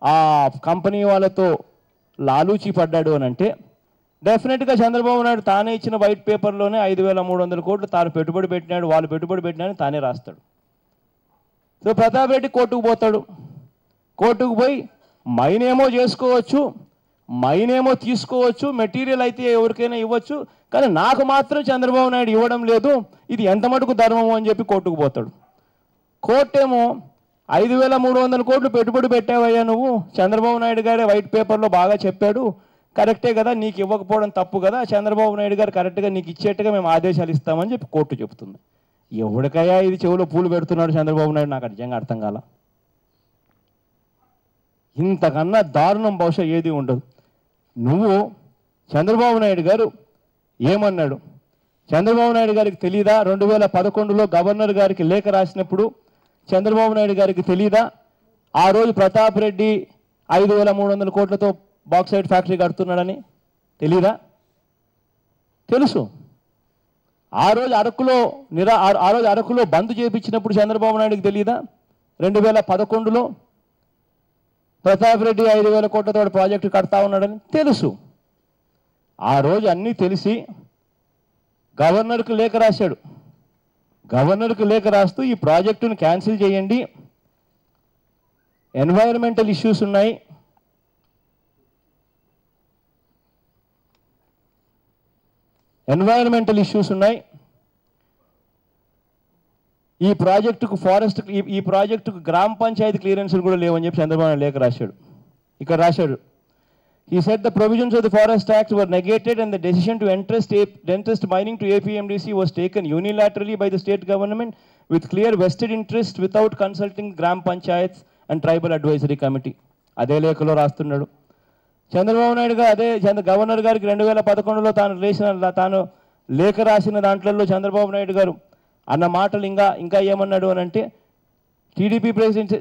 [SPEAKER 1] ఆ కంపెనీ వాళ్ళతో లాలూచి పడ్డాడు అని అంటే, డెఫినెట్గా చంద్రబాబు నాయుడు తానే ఇచ్చిన వైట్ పేపర్లోనే 5,300 కోట్లు తాను పెట్టుబడి పెట్టినాడు, వాళ్ళు పెట్టుబడి పెట్టినాడని తానే రాస్తాడు. సో ప్రతాప్ రెడ్డి కోర్టుకు పోతాడు. కోర్టుకు పోయి మైన్ ఏమో చేసుకోవచ్చు, మైన్ ఏమో తీసుకోవచ్చు, మెటీరియల్ అయితే ఎవరికైనా ఇవ్వచ్చు, కానీ నాకు మాత్రం చంద్రబాబు నాయుడు ఇవ్వడం లేదు, ఇది ఎంత మటుకు ధర్మము అని చెప్పి కోర్టుకు పోతాడు. కోర్టు ఏమో 5,300 కోట్లు పెట్టుబడి పెట్టావయ్యా నువ్వు, చంద్రబాబు నాయుడు గారే వైట్ పేపర్లో బాగా చెప్పాడు, కరెక్టే కదా, నీకు ఇవ్వకపోవడం తప్పు కదా, చంద్రబాబు నాయుడు గారు కరెక్ట్గా నీకు ఇచ్చేట్టుగా మేము ఆదేశాలు ఇస్తామని చెప్పి కోర్టు చెప్తుంది. ఎవరికయ్యా ఇది చెవులో పూలు పెడుతున్నాడు చంద్రబాబు నాయుడు, నాకు నిజంగా అర్థం కాల. ఇంతకన్నా దారుణం బహుశా ఏది ఉండదు. నువ్వు చంద్రబాబు నాయుడు గారు ఏమన్నాడు, చంద్రబాబు నాయుడు గారికి తెలీదా 2011లో గవర్నర్ గారికి లేఖ రాసినప్పుడు చంద్రబాబు నాయుడు గారికి తెలీదా ఆ రోజు ప్రతాప్ రెడ్డి 5,300 కోట్లతో బాక్సైట్ ఫ్యాక్టరీ కడుతున్నాడని? తెలీదా? తెలుసు. ఆ రోజు అరకులో బంద్ చేయించినప్పుడు చంద్రబాబు నాయుడుకి తెలీదా 2011లో ప్రతాప్ రెడ్డి 5,000 కోట్లతో ప్రాజెక్టు కడతా ఉన్నాడని? తెలుసు. ఆ రోజు అన్నీ తెలిసి గవర్నర్కు లేఖ రాశాడు. గవర్నర్కు లేఖ రాస్తూ ఈ ప్రాజెక్టును క్యాన్సిల్ చేయండి, ఎన్వైరన్మెంటల్ ఇష్యూస్ ఉన్నాయి, ఈ ప్రాజెక్టుకు గ్రామ పంచాయతీ క్లియరెన్స్లు కూడా లేవని చెప్పి చంద్రబాబు లేఖ రాశాడు. ఇక్కడ రాశాడు, he said the provisions of the Forest Act were negated and the decision to entrust mining to APMDC was taken unilaterally by the state government with clear vested interest without consulting gram panchayats and tribal advisory committee. అదే లేఖలో రాస్తున్నాడు చంద్రబాబు నాయుడు గారు. అదే governor గారికి 2011లో తాను లేఖ రాసిన దాంట్లో చంద్రబాబు నాయుడు గారు అన్న మాటలు ఇంకా ఏమన్నాడు అని అంటే, TDP president,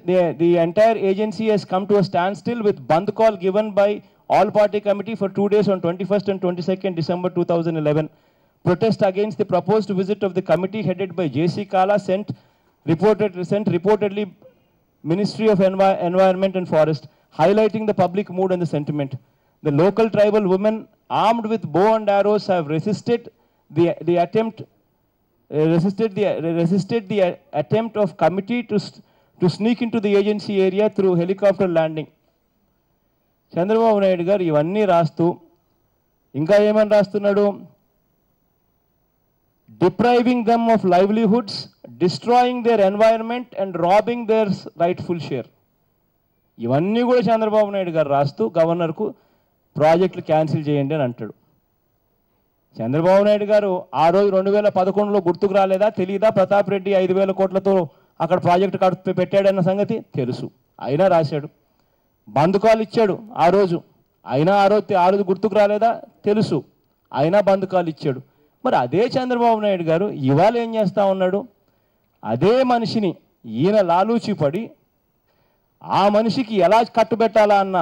[SPEAKER 1] the entire agency has come to a standstill with bandh call given by all party committee for 2 days on 21st and 22nd December 2011. Protest against the proposed visit of the committee headed by JC Kala sent reportedly Ministry of Environment and Forest, highlighting the public mood and the sentiment. The local tribal women armed with bow and arrows have resisted the attempt of committee to sneak into the agency area through helicopter landing. Chandrababu Naidu గారు ఇవన్నీ రాస్తూ ఇంకా ఏమని రాస్తున్నాడు, depriving them of livelihoods, destroying their environment and robbing their rightful share. ఇవన్నీ కూడా చంద్రబాబు నాయుడు గారు రాస్తూ గవర్నర్కు ప్రాజెక్టులు క్యాన్సిల్ చేయండి అని అంటాడు. చంద్రబాబు నాయుడు గారు ఆ రోజు 2011లో గుర్తుకు రాలేదా, తెలీదా ప్రతాప్ రెడ్డి 5,000 కోట్లతో అక్కడ ప్రాజెక్టు పెట్టాడన్న సంగతి? తెలుసు. అయినా రాశాడు. బంద్ కాల్ ఇచ్చాడు ఆ రోజు, అయినా ఆ రోజు గుర్తుకు రాలేదా? తెలుసు. అయినా బంద్ కాల్ ఇచ్చాడు. మరి అదే చంద్రబాబు నాయుడు గారు ఇవాళ ఏం చేస్తూ ఉన్నాడు, అదే మనిషిని ఈయన లాలూచి పడి ఆ మనిషికి ఎలా కట్టుబెట్టాలా అన్న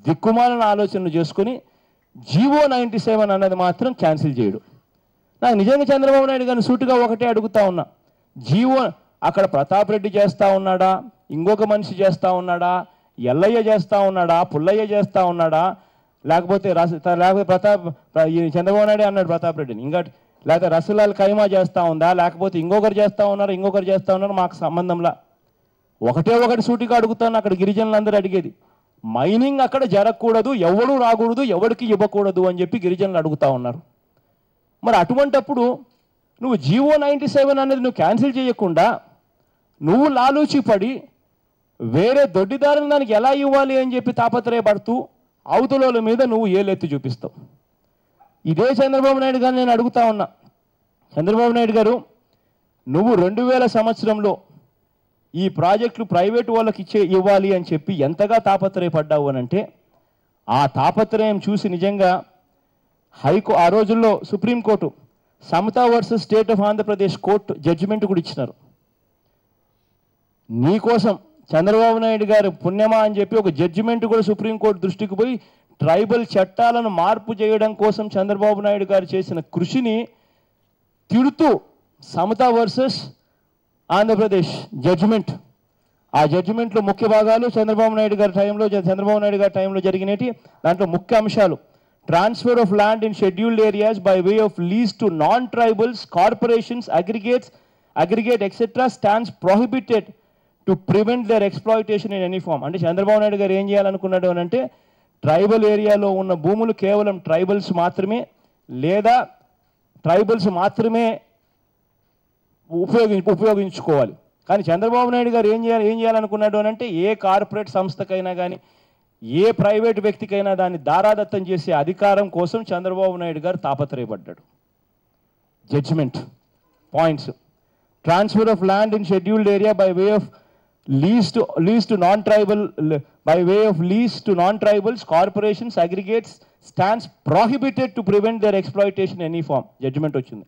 [SPEAKER 1] దిక్కుమాలిన ఆలోచనలు చేసుకుని జీవో 97 అన్నది మాత్రం క్యాన్సిల్ చేయడు. నాకు నిజంగా చంద్రబాబు నాయుడు గారిని సూటిగా ఒకటే అడుగుతా ఉన్నా, జీవో అక్కడ ప్రతాప్ రెడ్డి చేస్తూ ఉన్నాడా, ఇంకొక మనిషి చేస్తూ ఉన్నాడా, ఎల్లయ్య చేస్తూ ఉన్నాడా, పుల్లయ్య చేస్తూ ఉన్నాడా, లేకపోతే చంద్రబాబు నాయుడు అన్నాడు ప్రతాప్ రెడ్డిని, ఇంకోటి లేకపోతే రసలాల్ ఖైమా చేస్తూ ఉందా, లేకపోతే ఇంకొకరు చేస్తూ ఉన్నారు, మాకు సంబంధంలా. ఒకటి సూటిగా అడుగుతాను, అక్కడ గిరిజనులందరూ అడిగేది, మైనింగ్ అక్కడ జరగకూడదు, ఎవడు రాకూడదు, ఎవరికి ఇవ్వకూడదు అని చెప్పి గిరిజనులు అడుగుతూ ఉన్నారు. మరి అటువంటప్పుడు నువ్వు జీవో 97 అనేది నువ్వు క్యాన్సిల్ చేయకుండా నువ్వు లాలూచి పడి వేరే దొడ్డిదారుని దానికి ఎలా ఇవ్వాలి అని చెప్పి తాపత్రయపడుతూ అవతల మీద నువ్వు ఏలెత్తి చూపిస్తావు. ఇదే చంద్రబాబు నాయుడు గారు నేను అడుగుతా ఉన్నా, చంద్రబాబు నాయుడు గారు నువ్వు 2000 సంవత్సరంలో ఈ ప్రాజెక్టులు ప్రైవేటు వాళ్ళకి ఇవ్వాలి అని చెప్పి ఎంతగా తాపత్రయపడ్డావు అని అంటే, ఆ తాపత్రయం చూసి నిజంగా ఆ రోజుల్లో supreme court Samata versus state of Andhra Pradesh court judgment కూడా ఇచ్చినారు. నీకోసం చంద్రబాబు నాయుడు గారు పుణ్యమా అని చెప్పి ఒక జడ్జిమెంట్ కూడా సుప్రీంకోర్టు దృష్టికి పోయి ట్రైబల్ చట్టాలను మార్పు చేయడం కోసం చంద్రబాబు నాయుడు గారు చేసిన కృషిని తిడుతూ సమతా వర్సెస్ ఆంధ్రప్రదేశ్ జడ్జిమెంట్, ఆ జడ్జిమెంట్లో ముఖ్య భాగాలు చంద్రబాబు నాయుడు గారి టైంలో జరిగినటి. దాంట్లో ముఖ్య అంశాలు, transfer of land in scheduled areas by way of lease to non tribals, corporations, aggregate etcetera stands prohibited to prevent their exploitation in any form. అంటే చంద్రబాబు నాయుడు గారు ఏం చేయాలనుకున్నాడు అని అంటే, ట్రైబల్ ఏరియాలో ఉన్న భూములు కేవలం ట్రైబల్స్ మాత్రమే లేదా ట్రైబల్స్ మాత్రమే ఉపయోగించుకోవాలి. కానీ చంద్రబాబు నాయుడు గారు ఏం చేయాలనుకున్నాడు అని అంటే, ఏ కార్పొరేట్ సంస్థకైనా కానీ ఏ ప్రైవేట్ వ్యక్తికైనా దాన్ని దారాదత్తం చేసే అధికారం కోసం చంద్రబాబు నాయుడు గారు తాపత్రయపడ్డాడు. Judgement points, transfer of land in scheduled area by way of lease to non-tribals, corporations, aggregates stands prohibited to prevent their exploitation in any form. Judgment వచ్చింది.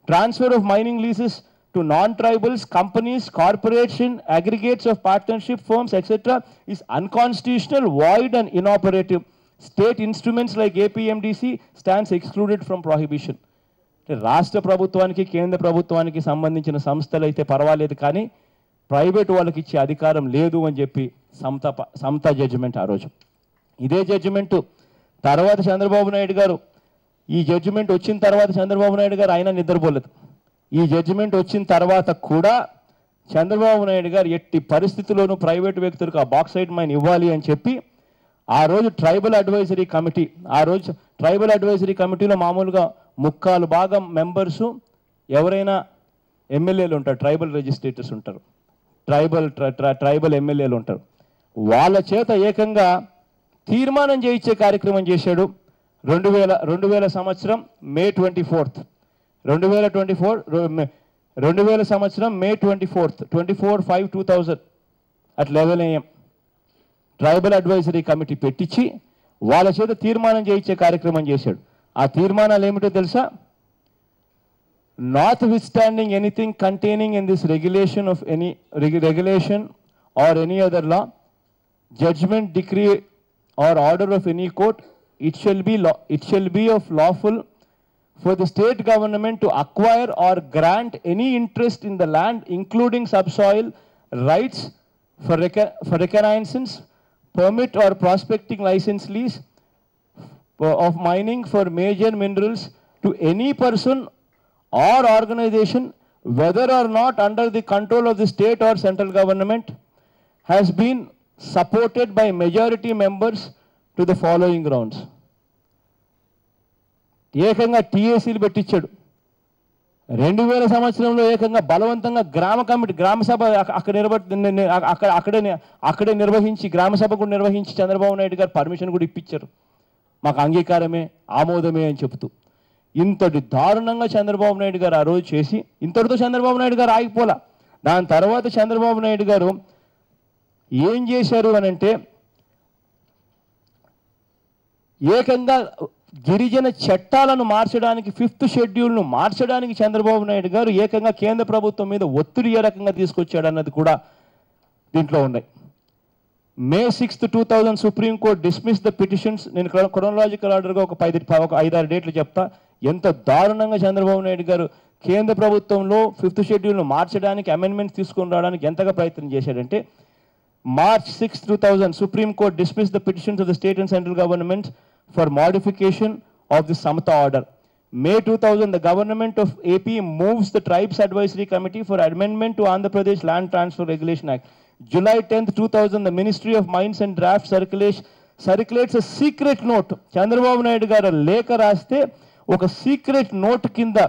[SPEAKER 1] Transfer of mining leases to non-tribals, companies, corporation, aggregates of partnership firms, etc. is unconstitutional, void and inoperative. State instruments like APMDC stands excluded from prohibition. రాష్ట్ర ప్రభుత్వానికి కేంద్ర ప్రభుత్వానికి సంబంధించిన సంస్థలు అయితే పర్వాలేదు, కానీ ప్రైవేట్ వాళ్ళకి ఇచ్చే అధికారం లేదు అని చెప్పి సమతా జడ్జిమెంట్ ఆ రోజు. ఇదే జడ్జిమెంట్ తర్వాత చంద్రబాబు నాయుడు గారు, ఈ జడ్జిమెంట్ వచ్చిన తర్వాత చంద్రబాబు నాయుడు గారు ఆయన నిద్రపోలేదు. ఈ జడ్జిమెంట్ వచ్చిన తర్వాత కూడా చంద్రబాబు నాయుడు గారు ఎట్టి పరిస్థితుల్లోనూ ప్రైవేట్ వ్యక్తులకు ఆ బాక్సైట్ మైన్ ఇవ్వాలి అని చెప్పి ఆ రోజు ట్రైబల్ అడ్వైజరీ కమిటీలో మామూలుగా 3/4 మెంబర్సు ఎవరైనా ఎమ్మెల్యేలు ఉంటారు, ట్రైబల్ రిజిస్ట్రేటర్స్ ఉంటారు, ట్రైబల్ ఎమ్మెల్యేలు ఉంటారు. వాళ్ళ చేత ఏకంగా తీర్మానం చేయించే కార్యక్రమం చేశాడు. 2000 సంవత్సరం మే 24th 2000 సంవత్సరం మే 24/5/2000 at 11 AM tribal advisory committee పెట్టించి వాళ్ళ చేత తీర్మానం చేయించే కార్యక్రమం చేశాడు. ఆ తీర్మానాలు ఏమిటో తెలుసా? Notwithstanding anything containing in this regulation or any other law, judgment, decree or order of any court, it shall be of lawful for the state government to acquire or grant any interest in the land, including subsoil rights for reconnaissance, permit or prospecting license, lease of mining for major minerals to any person or organization, whether or not under the control of the state or central government, has been supported by majority members to the following grounds. ఏకంగా టీఏసీలు పెట్టించాడు. 2000 సంవత్సరంలో ఏకంగా బలవంతంగా గ్రామసభ అక్కడే నిర్వహించి గ్రామసభ కూడా నిర్వహించి చంద్రబాబు నాయుడు గారు పర్మిషన్ కూడా ఇప్పించారు. మాకు అంగీకారమే, ఆమోదమే అని చెప్తూ. ఇంతటి దారుణంగా చంద్రబాబు నాయుడు గారు ఆ రోజు చేసి ఇంతటితో చంద్రబాబు నాయుడు గారు ఆగిపోలా. దాని తర్వాత చంద్రబాబు నాయుడు గారు ఏం చేశారు అని అంటే, ఏకంగా గిరిజన చట్టాలను మార్చడానికి 5th షెడ్యూల్ను మార్చడానికి చంద్రబాబు నాయుడు గారు ఏకంగా కేంద్ర ప్రభుత్వం మీద ఒత్తిడి ఏ రకంగా తీసుకొచ్చాడు అన్నది కూడా దీంట్లో ఉన్నాయి. May 6th, 2000 supreme court dismiss the petitions. నేను క్రోనలాజికల్ ఆర్డర్గా ఒక 5-6 డేట్లు చెప్తా. ఎంత దారుణంగా చంద్రబాబు నాయుడు గారు కేంద్ర ప్రభుత్వంలో 5th షెడ్యూల్ను మార్చడానికి అమెండ్మెంట్స్ తీసుకొని రావడానికి ఎంతగా ప్రయత్నం చేశాడంటే March 6, 2000, Supreme Court dismissed the petitions of the state and central government for modification of the Samata order. May 2000, the government of AP moves the Tribes Advisory Committee for amendment to Andhra Pradesh Land Transfer Regulation Act. July 10th, 2000, the Ministry of Mines and Draft circulates a secret note. Chandrababu Naidu garu lekha raste oka secret note kinda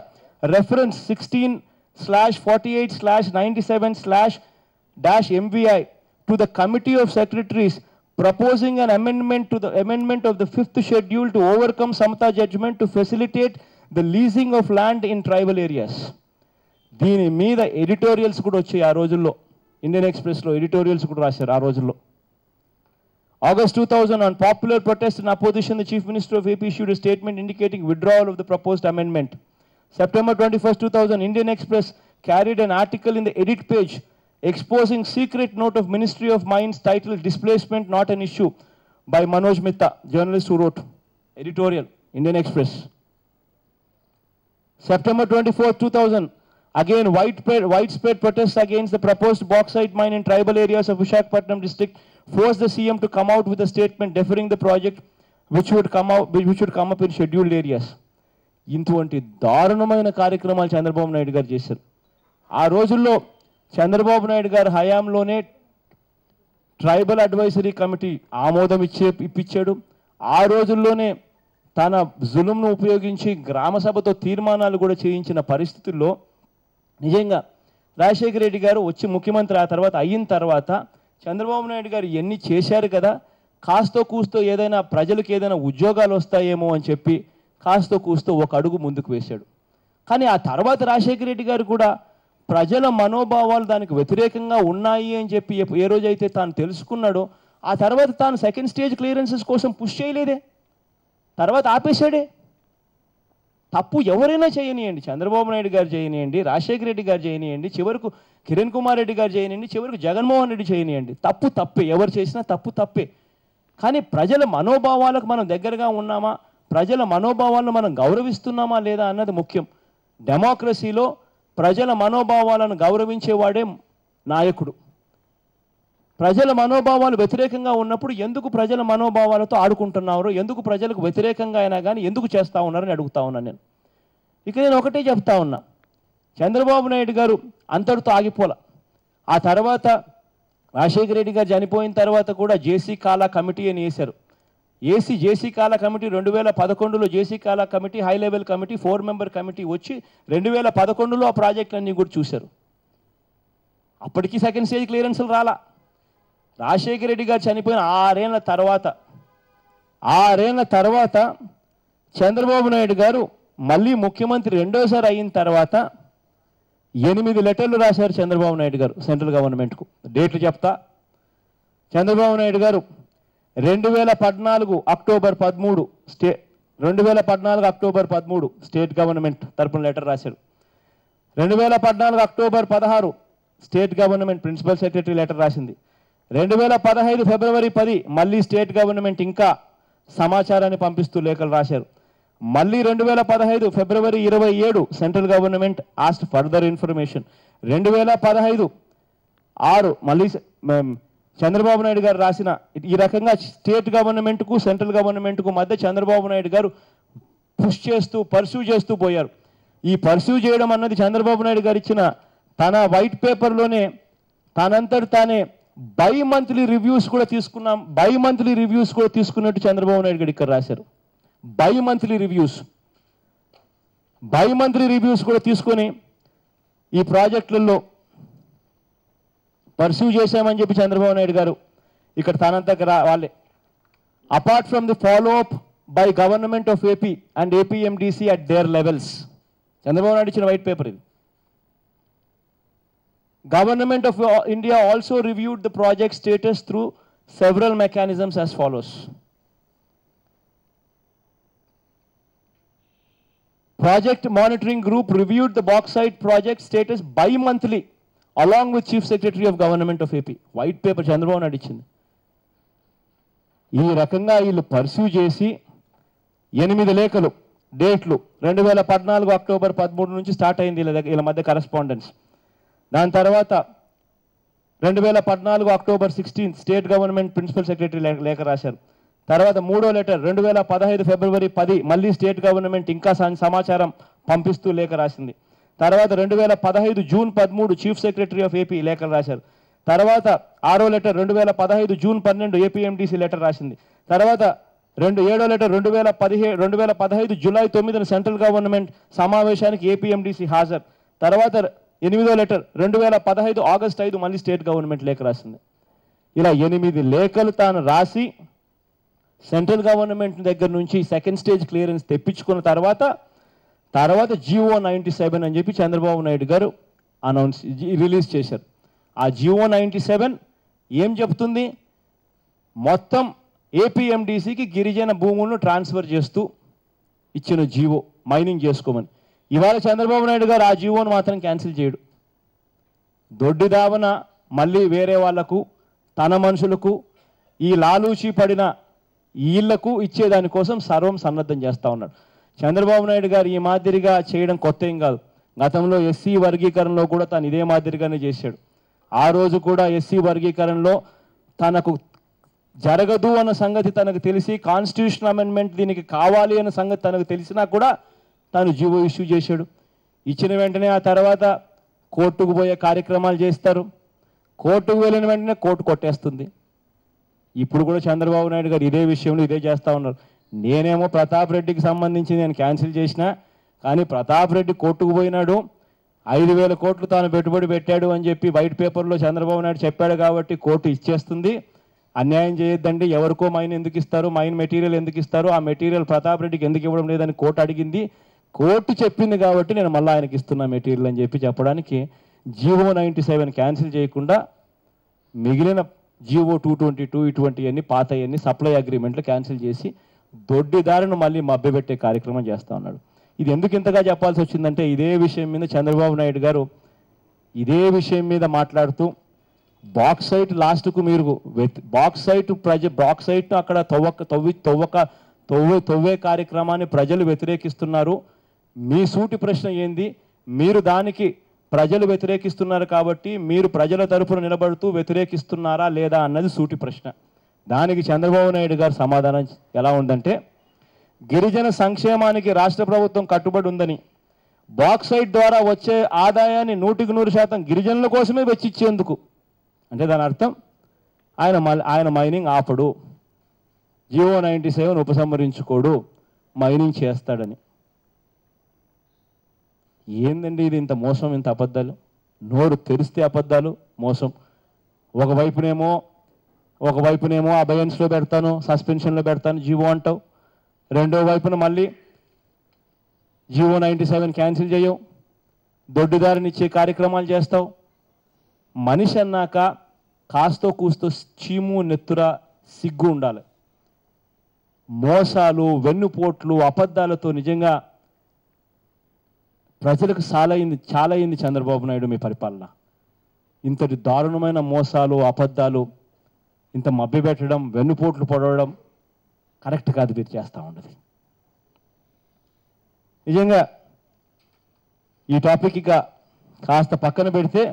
[SPEAKER 1] reference 16/48/97/MVI to the Committee of Secretaries proposing an amendment to the amendment of the 5th schedule to overcome Samata judgment to facilitate the leasing of land in tribal areas. దీని మీద editorials కూడా వచ్చాయి ఆ రోజుల్లో. Indian ఎక్స్ప్రెస్లో editorials కూడా రాశారు ఆ రోజుల్లో. August 2000, on popular protest and opposition, the Chief Minister of AP issued a statement indicating withdrawal of the proposed amendment. September 21st, 2000, Indian Express carried an article in the edit page exposing secret note of Ministry of Mines titled Displacement Not an Issue by Manoj Mitta, journalist who wrote. Editorial, Indian Express. September 24th, 2000, again widespread protests against the proposed bauxite mine in tribal areas of Visakhapatnam district forced the CM to come out with a statement deferring the project which would come up in scheduled areas. ఇంటువంటి దారుణమైన కార్యక్రమాలు చంద్రబాబు నాయుడు గారు చేశారు. ఆ రోజుల్లో చంద్రబాబు నాయుడు గారు హయాంలోనే tribal advisory committee ఆమోదం ఇప్పించాడు. ఆ రోజుల్లోనే తన జులుంను ఉపయోగించి గ్రామ సభతో తీర్మానాలు కూడా చేయించిన పరిస్థితుల్లో నిజంగా రాజశేఖర రెడ్డి గారు వచ్చి ముఖ్యమంత్రి ఆ తర్వాత అయిన తర్వాత చంద్రబాబు నాయుడు గారు ఎన్ని చేశారు కదా, కాస్తో కూస్తో ఏదైనా ప్రజలకు ఏదైనా ఉద్యోగాలు వస్తాయేమో అని చెప్పి కాస్తో కూస్తో ఒక అడుగు ముందుకు వేశాడు. కానీ ఆ తర్వాత రాజశేఖర రెడ్డి గారు కూడా ప్రజల మనోభావాలు దానికి వ్యతిరేకంగా ఉన్నాయి అని చెప్పి ఏ రోజైతే తాను తెలుసుకున్నాడో ఆ తర్వాత తాను సెకండ్ స్టేజ్ క్లియరెన్సెస్ కోసం పుష్ చేయలేదే, తర్వాత ఆపేశాడే. తప్పు ఎవరైనా చేయనియండి, చంద్రబాబు నాయుడు గారు చేయనియండి, రాజశేఖర రెడ్డి గారు చేయనియండి, చివరకు కిరణ్ కుమార్ రెడ్డి గారు చేయనియండి, చివరకు జగన్మోహన్ రెడ్డి చేయనియండి, తప్పు తప్పే, ఎవరు చేసినా తప్పు తప్పే. కానీ ప్రజల మనోభావాలకు మనం దగ్గరగా ఉన్నామా, ప్రజల మనోభావాలను మనం గౌరవిస్తున్నామా లేదా అన్నది ముఖ్యం. డెమోక్రసీలో ప్రజల మనోభావాలను గౌరవించేవాడే నాయకుడు. ప్రజల మనోభావాలు వ్యతిరేకంగా ఉన్నప్పుడు ఎందుకు ప్రజల మనోభావాలతో ఆడుకుంటున్నారో, ఎందుకు ప్రజలకు వ్యతిరేకంగా అయినా కానీ ఎందుకు చేస్తూ ఉన్నారని అడుగుతా ఉన్నాను నేను. ఇక నేను ఒకటే చెప్తా ఉన్నా, చంద్రబాబు నాయుడు గారు అంతటితో ఆగిపోలా. ఆ తర్వాత రాజశేఖర రెడ్డి గారు చనిపోయిన తర్వాత కూడా జేసీ కాలా కమిటీ అని వేశారు. జేసీ కాలా కమిటీ 2011లో జేసీ కాలా committee high level committee 4 member committee వచ్చి 2011లో ఆ ప్రాజెక్టులన్నీ కూడా చూశారు. అప్పటికీ సెకండ్ స్టేజ్ క్లియరెన్స్లు రాలా. రాజశేఖర రెడ్డి గారు చనిపోయిన 6 ఏళ్ల తర్వాత చంద్రబాబు నాయుడు గారు మళ్ళీ ముఖ్యమంత్రి రెండోసారి అయిన తర్వాత 8 లెటర్లు రాశారు చంద్రబాబు నాయుడు గారు సెంట్రల్ గవర్నమెంట్కు. డేట్లు చెప్తా. చంద్రబాబు నాయుడు గారు 2014 అక్టోబర్ 13 స్టేట్ గవర్నమెంట్ తరపున లెటర్ రాశారు. 2014 October 16 state government principal secretary letter రాసింది. 2015 ఫిబ్రవరి 10 మళ్ళీ స్టేట్ గవర్నమెంట్ ఇంకా సమాచారాన్ని పంపిస్తూ లేఖలు రాశారు. మళ్ళీ 2015 ఫిబ్రవరి 27 central government asked further information. 2015 6 మళ్ళీ చంద్రబాబు నాయుడు గారు రాసిన ఈ రకంగా స్టేట్ గవర్నమెంట్కు సెంట్రల్ గవర్నమెంట్కు మధ్య చంద్రబాబు నాయుడు గారు పర్సూ చేస్తూ పోయారు. ఈ పర్సూ చేయడం అన్నది చంద్రబాబు నాయుడు గారు ఇచ్చిన తన వైట్ పేపర్లోనే తనంతటి తానే బై మంత్లీ రివ్యూస్ కూడా తీసుకున్నట్టు చంద్రబాబు నాయుడు గారు ఇక్కడ రాశారు. బై మంత్లీ రివ్యూస్ కూడా తీసుకొని ఈ ప్రాజెక్టులలో పర్సూ చేశామని చెప్పి చంద్రబాబు నాయుడు గారు ఇక్కడ తనంతగా వాళ్ళే. Apart from the follow up by government of AP and APMDC at their levels, Chandrababu Naidu ఇచ్చిన వైట్ పేపర్ ఇది. Government of India also reviewed the project status through several mechanisms as follows. Project Monitoring Group reviewed the bauxite project status bi-monthly along with Chief Secretary of Government of AP. White paper Chandrababu Naidu ఇచ్చింది. ఈ రకంగా వీళ్ళు pursue చేసి 8 లేఖలు డేట్లు 2014 October 13 నుంచి start అయింది వీళ్ళ మధ్య కరెస్పాండెన్స్. దాని తర్వాత 2014 October 16 state government principal secretary లేఖ రాశారు. తర్వాత మూడో లెటర్ 2015 ఫిబ్రవరి 10 మళ్ళీ స్టేట్ గవర్నమెంట్ ఇంకా సమాచారం పంపిస్తూ లేఖ రాసింది. తర్వాత 2015 June 13 chief secretary of AP లేఖలు రాశారు. తర్వాత ఆరో లెటర్ 2015 జూన్ 12 ఏపీఎండిసి లెటర్ రాసింది. తర్వాత ఏడో లెటర్ 2015 జూలై 9 సెంట్రల్ గవర్నమెంట్ సమావేశానికి ఏపీఎండిసి హాజరు. తర్వాత 8వ లెటర్ 2015 ఆగస్టు 5 మళ్ళీ స్టేట్ గవర్నమెంట్ లేఖ రాసింది. ఇలా 8 లేఖలు తాను రాసి సెంట్రల్ గవర్నమెంట్ దగ్గర నుంచి సెకండ్ స్టేజ్ క్లియరెన్స్ తెప్పించుకున్న తర్వాత జిఓ 97 అని చెప్పి చంద్రబాబు నాయుడు గారు రిలీజ్ చేశారు. ఆ జిఓ 97 ఏం చెప్తుంది? మొత్తం ఏపీఎండిసికి గిరిజన భూములను ట్రాన్స్ఫర్ చేస్తూ ఇచ్చిన జిఓ, మైనింగ్ చేసుకోమని. ఇవాళ చంద్రబాబు నాయుడు గారు ఆ జిఓను మాత్రం క్యాన్సిల్ చేయడు. దొడ్డిదావన మళ్ళీ వేరే వాళ్లకు, తన మనుషులకు, ఈ లాలూచి పడిన వీళ్లకు ఇచ్చేదానికోసం సర్వం సన్నద్ధం చేస్తూ ఉన్నాడు. చంద్రబాబు నాయుడు గారు ఈ మాదిరిగా చేయడం కొత్త ఏం కాదు. గతంలో ఎస్సీ వర్గీకరణలో కూడా తను ఇదే మాదిరిగానే చేశాడు. ఆ రోజు కూడా ఎస్సీ వర్గీకరణలో తనకు జరగదు అన్న సంగతి తనకు తెలిసి, కాన్స్టిట్యూషన్ అమెండ్మెంట్ దీనికి కావాలి అన్న సంగతి తనకు తెలిసినా కూడా తాను జీవో ఇష్యూ చేశాడు. ఇచ్చిన వెంటనే ఆ తర్వాత కోర్టుకు పోయే కార్యక్రమాలు చేస్తారు. కోర్టుకు వెళ్ళిన వెంటనే కోర్టు కొట్టేస్తుంది. ఇప్పుడు కూడా చంద్రబాబు నాయుడు గారు ఇదే విషయంలో ఇదే చేస్తూ ఉన్నారు. నేనేమో ప్రతాప్ రెడ్డికి సంబంధించి నేను క్యాన్సిల్ చేసిన, కానీ ప్రతాప్ రెడ్డి కోర్టుకు పోయినాడు, 5,000 కోట్లు తాను పెట్టుబడి పెట్టాడు అని చెప్పి వైట్ పేపర్లో చంద్రబాబు నాయుడు చెప్పాడు కాబట్టి కోర్టు ఇచ్చేస్తుంది. అన్యాయం చేయొద్దండి, ఎవరికో మైన్ ఎందుకు ఇస్తారు, మైన్ మెటీరియల్ ఎందుకు ఇస్తారు, ఆ మెటీరియల్ ప్రతాప్ రెడ్డికి ఎందుకు ఇవ్వడం లేదని కోర్టు అడిగింది. కోర్టు చెప్పింది కాబట్టి నేను మళ్ళీ ఆయనకి ఇస్తున్నా మెటీరియల్ అని చెప్పి చెప్పడానికి జిఓ 97 క్యాన్సిల్ చేయకుండా మిగిలిన జిఓ 222 ఇటువంటివన్నీ పాతవన్నీ సప్లై అగ్రిమెంట్లు క్యాన్సిల్ చేసి దొడ్డిదారును మళ్ళీ మభ్యపెట్టే కార్యక్రమం చేస్తూ ఉన్నాడు. ఇది ఎందుకు ఇంతగా చెప్పాల్సి వచ్చిందంటే ఇదే విషయం మీద చంద్రబాబు నాయుడు గారు ఇదే విషయం మీద మాట్లాడుతూ బాక్సైట్ లాస్ట్కు మీరు బాక్సైట్ను అక్కడ తవ్వే కార్యక్రమాన్ని ప్రజలు వ్యతిరేకిస్తున్నారు. మీ సూటి ప్రశ్న ఏంది? మీరు దానికి ప్రజలు వ్యతిరేకిస్తున్నారు కాబట్టి మీరు ప్రజల తరపున నిలబడుతూ వ్యతిరేకిస్తున్నారా లేదా అన్నది సూటి ప్రశ్న. దానికి చంద్రబాబు నాయుడు గారు సమాధానం ఎలా ఉందంటే, గిరిజన సంక్షేమానికి రాష్ట్ర ప్రభుత్వం కట్టుబడి ఉందని, బాక్సైట్ ద్వారా వచ్చే ఆదాయాన్ని 100% గిరిజనుల కోసమే వెచ్చిచ్చేందుకు, అంటే దాని అర్థం ఆయన మైనింగ్ ఆపడు, జిఓ 97 ఉపసంహరించుకోడు, మైనింగ్ చేస్తాడని. ఏందండి ఇది? ఇంత మోసం, ఇంత అబద్ధాలు. నోరు తెరిస్తే అబద్ధాలు, మోసం. ఒకవైపునేమో అబయన్స్లో పెడతాను, సస్పెన్షన్లో పెడతాను జిఓ అంటావు, రెండో వైపున మళ్ళీ జిఓ 97 క్యాన్సిల్ చేయవు, దొడ్డిదారినిచ్చే కార్యక్రమాలు చేస్తావు. మనిషి అన్నాక కాస్తో కూస్తో చీము నెత్తుర సిగ్గు ఉండాలి. మోసాలు, వెన్నుపోట్లు, అబద్ధాలతో నిజంగా ప్రజలకు చాలా అయింది చంద్రబాబు నాయుడు మీ పరిపాలన. ఇంతటి దారుణమైన మోసాలు, అబద్ధాలు, ఇంత మభ్యపెట్టడం, వెన్నుపోట్లు పొడవడం కరెక్ట్ కాదు మీరు చేస్తూ ఉండదు. నిజంగా ఈ టాపిక్ ఇక కాస్త పక్కన పెడితే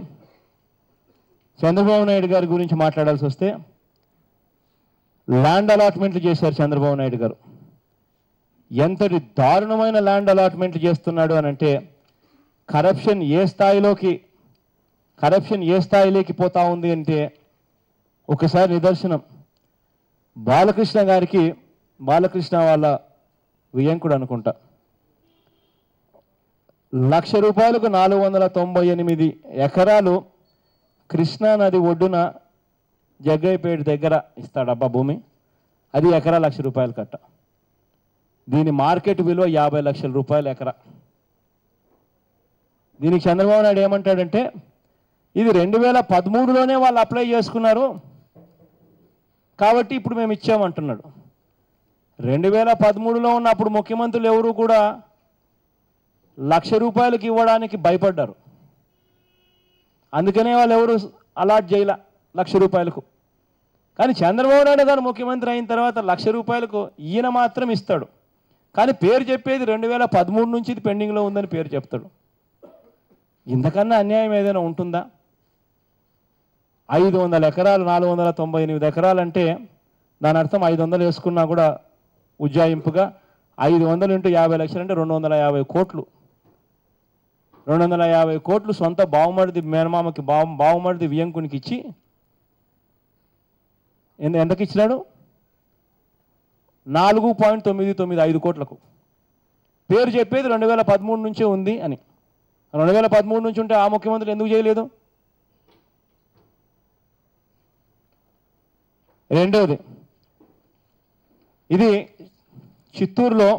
[SPEAKER 1] చంద్రబాబు నాయుడు గారి గురించి మాట్లాడాల్సి వస్తే, ల్యాండ్ అలాట్మెంట్లు చేశారు చంద్రబాబు నాయుడు గారు. ఎంతటి దారుణమైన ల్యాండ్ అలాట్మెంట్లు చేస్తున్నాడు అని అంటే, కరప్షన్ ఏ స్థాయిలోకి పోతా ఉంది అంటే ఒకసారి నిదర్శనం. బాలకృష్ణ వాళ్ళ వియంకుడు అనుకుంటా, 1,00,000 రూపాయలకు 498 ఎకరాలు కృష్ణా నది ఒడ్డున జగ్గయ్యపేట దగ్గర ఇస్తాడబ్బా భూమి. అది ఎకరా 1,00,000 రూపాయలు కట్ట. దీని మార్కెట్ విలువ 50 లక్షల రూపాయలు ఎకరా. దీనికి చంద్రబాబు నాయుడు ఏమంటాడంటే, ఇది 2013లోనే వాళ్ళు అప్లై చేసుకున్నారు కాబట్టి ఇప్పుడు మేము ఇచ్చామంటున్నాడు. 2013లో ఉన్నప్పుడు ముఖ్యమంత్రులు ఎవరు కూడా 1,00,000 రూపాయలకి ఇవ్వడానికి భయపడ్డారు. అందుకనే వాళ్ళు ఎవరు అలాట్ చేయాల 1,00,000 రూపాయలకు. కానీ చంద్రబాబు నాయుడు గారు ముఖ్యమంత్రి అయిన తర్వాత 1,00,000 రూపాయలకు ఈయన మాత్రం ఇస్తాడు. కానీ పేరు చెప్పేది 2013 నుంచి ఇది పెండింగ్లో ఉందని పేరు చెప్తాడు. ఇంతకన్నా అన్యాయం ఏదైనా ఉంటుందా? 500 ఎకరాలు 498 ఎకరాలు అంటే దాని అర్థం 500 వేసుకున్నా కూడా ఉజ్జాయింపుగా 500 × 50 లక్షలు అంటే 250 కోట్లు. 250 కోట్లు సొంత బావుమడిది మేనమామకి బావుమడిది వియంకునికి ఇచ్చి ఎంతకి ఇచ్చినాడు? 4.995 కోట్లకు. పేరు చెప్పేది 2013 నుంచే ఉంది అని. 2013 నుంచి ఉంటే ఆ ముఖ్యమంత్రి ఎందుకు చేయలేదు? రెండవది, ఇది చిత్తూరులో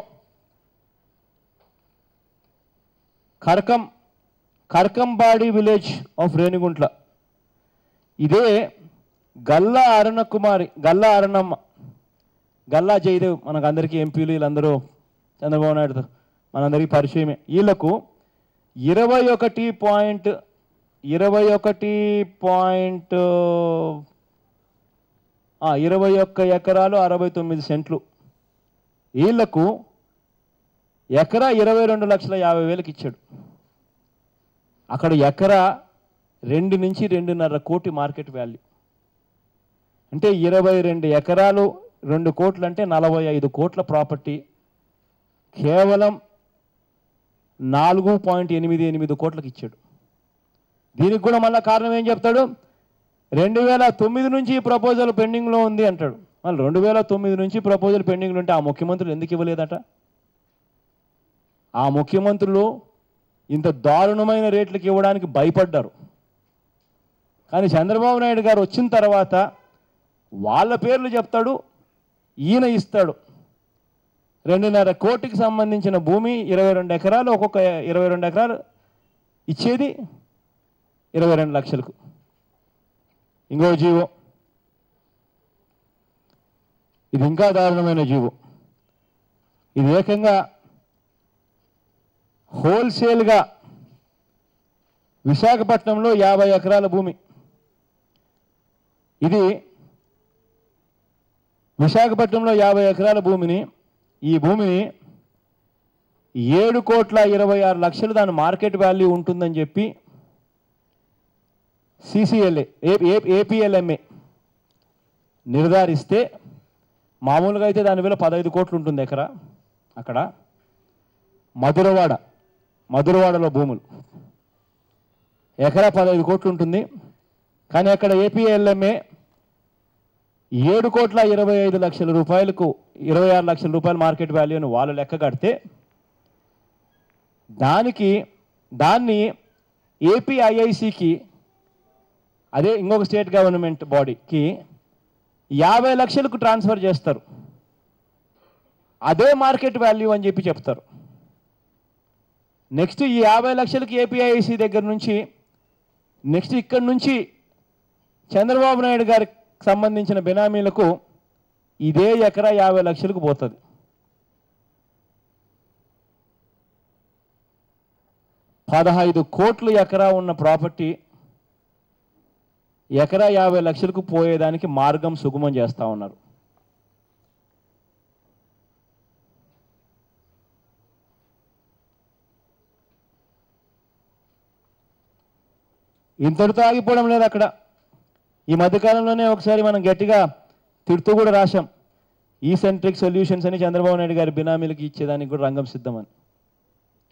[SPEAKER 1] కర్కంబాడి విలేజ్ ఆఫ్ రేణిగుంట్ల. ఇదే గల్లా అరుణమ్మ, గల్లా జయదేవ్, మనకు అందరికీ ఎంపీలు వీళ్ళందరూ చంద్రబాబు నాయుడు మనందరికీ పరిచయమే. వీళ్ళకు 21 ఎకరాలు 69 సెంట్లు. వీళ్లకు ఎకరా 22,50,000 ఇచ్చాడు. అక్కడ ఎకరా 2 నుంచి 2.5 కోటి మార్కెట్ వాల్యూ. అంటే 22 ఎకరాలు 2 కోట్లు అంటే 45 కోట్ల ప్రాపర్టీ కేవలం 4.88 కోట్లకు ఇచ్చాడు. దీనికి కూడా మళ్ళీ కారణం ఏం చెప్తాడు? 2009 నుంచి ప్రపోజల్ పెండింగ్లో ఉంది అంటాడు. మళ్ళీ 2009 నుంచి ప్రపోజల్ పెండింగ్లో ఉంటే ఆ ముఖ్యమంత్రులు ఎందుకు ఇవ్వలేదట? ఆ ముఖ్యమంత్రులు ఇంత దారుణమైన రేట్లకు ఇవ్వడానికి భయపడ్డారు. కానీ చంద్రబాబు నాయుడు గారు వచ్చిన తర్వాత వాళ్ళ పేర్లు చెప్తాడు, ఈయన ఇస్తాడు. 2.5 కోటికి సంబంధించిన భూమి 22 ఎకరాలు, ఒక్కొక్క 22 ఎకరాలు ఇచ్చేది 22 లక్షలకు. ఇంకో జీవో, ఇది ఇంకా దారుణమైన జీవో. ఇది ఏకంగా హోల్సేల్గా విశాఖపట్నంలో 50 ఎకరాల భూమి. ఇది విశాఖపట్నంలో 50 ఎకరాల భూమిని, ఈ భూమిని 7,26,00,000 దాని మార్కెట్ వాల్యూ ఉంటుందని చెప్పి ఏపీఎల్ఎంఏ నిర్ధారిస్తే, మామూలుగా అయితే దాని విలువ 15 కోట్లు ఉంటుంది ఎకరా. అక్కడ మధురవాడలో భూములు ఎకరా 15 కోట్లు ఉంటుంది. కానీ అక్కడ ఏపీఎల్ఎంఏ 7,25,00,000 రూపాయలకు 26 లక్షల రూపాయల మార్కెట్ వాల్యూ అని వాళ్ళు లెక్క కడితే, దాన్ని ఏపీఐఐసికి, అదే ఇంకొక స్టేట్ గవర్నమెంట్ బాడీకి 50 లక్షలకు ట్రాన్స్ఫర్ చేస్తారు. అదే మార్కెట్ వాల్యూ అని చెప్పి చెప్తారు. నెక్స్ట్ ఈ 50 లక్షలకి ఏపీఐసి దగ్గర నుంచి నెక్స్ట్ ఇక్కడి నుంచి చంద్రబాబు నాయుడు గారికి సంబంధించిన బినామీలకు ఇదే ఎకరా 50 లక్షలకు పోతుంది. $15 కోట్లు ఎకరా ఉన్న ప్రాపర్టీ ఎకరా 50 లక్షలకు పోయేదానికి మార్గం సుగమం చేస్తూ ఉన్నారు. ఇంతటితో ఆగిపోవడం లేదు అక్కడ. ఈ మధ్యకాలంలోనే ఒకసారి మనం గట్టిగా తిడుతూ కూడా రాశాం, ఈ సెంట్రిక్ సొల్యూషన్స్ అని చంద్రబాబు నాయుడు గారి బినామీలకు ఇచ్చేదానికి కూడా రంగం సిద్ధమని.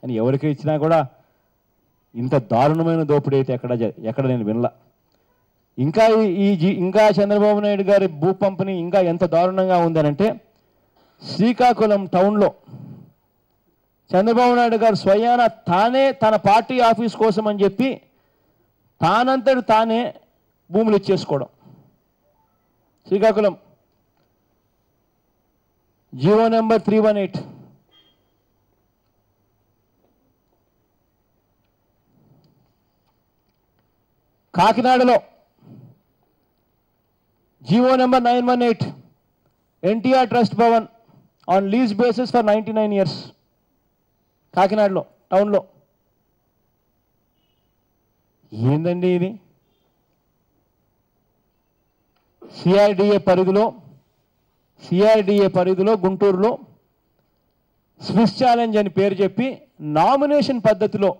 [SPEAKER 1] కానీ ఎవరికి ఇచ్చినా కూడా ఇంత దారుణమైన దోపిడీ అయితే ఎక్కడ నేను వినలా. ఇంకా చంద్రబాబు నాయుడు గారి భూ పంపిణీ ఇంకా ఎంత దారుణంగా ఉందనంటే, శ్రీకాకుళం టౌన్లో చంద్రబాబు నాయుడు గారు స్వయాన తానే తన పార్టీ ఆఫీస్ కోసం అని చెప్పి తానంతటి తానే భూములు ఇచ్చేసుకోవడం. Srikakulam GO number 318. కాకినాడలో GO number 918 NTR trust Bhavan on lease basis for 99 years. కాకినాడలో టౌన్లో. ఏందండి ఇది? సిఆర్డిఏ పరిధిలో గుంటూరులో స్విస్ ఛాలెంజ్ అని పేరు చెప్పి నామినేషన్ పద్ధతిలో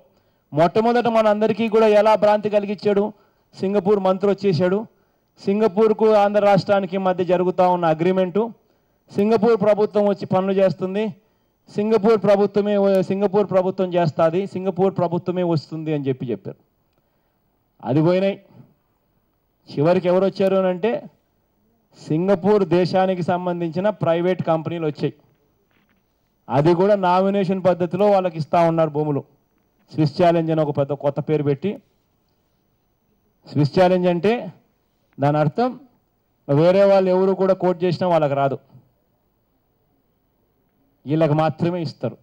[SPEAKER 1] మొట్టమొదట మనందరికీ కూడా ఎలా భ్రాంతి కలిగించాడు, సింగపూర్ మంత్రి వచ్చేసాడు, సింగపూర్కు ఆంధ్ర రాష్ట్రానికి మధ్య జరుగుతూ ఉన్న అగ్రిమెంటు, సింగపూర్ ప్రభుత్వం వచ్చి పనులు చేస్తుంది, సింగపూర్ ప్రభుత్వం చేస్తుంది, సింగపూర్ ప్రభుత్వమే వస్తుంది అని చెప్పారు. అది పోయినాయి. చివరికి ఎవరు వచ్చారు అని అంటే సింగపూర్ దేశానికి సంబంధించిన ప్రైవేట్ కంపెనీలు వచ్చాయి. అది కూడా నామినేషన్ పద్ధతిలో వాళ్ళకి ఇస్తూ ఉన్నారు భూములు. స్విస్ ఛాలెంజ్ అని ఒక పెద్ద కొత్త పేరు పెట్టి, స్విస్ ఛాలెంజ్ అంటే దాని అర్థం వేరే వాళ్ళు ఎవరు కూడా కోట్ చేసినా వాళ్ళకి రాదు, వీళ్ళకి మాత్రమే ఇస్తారు.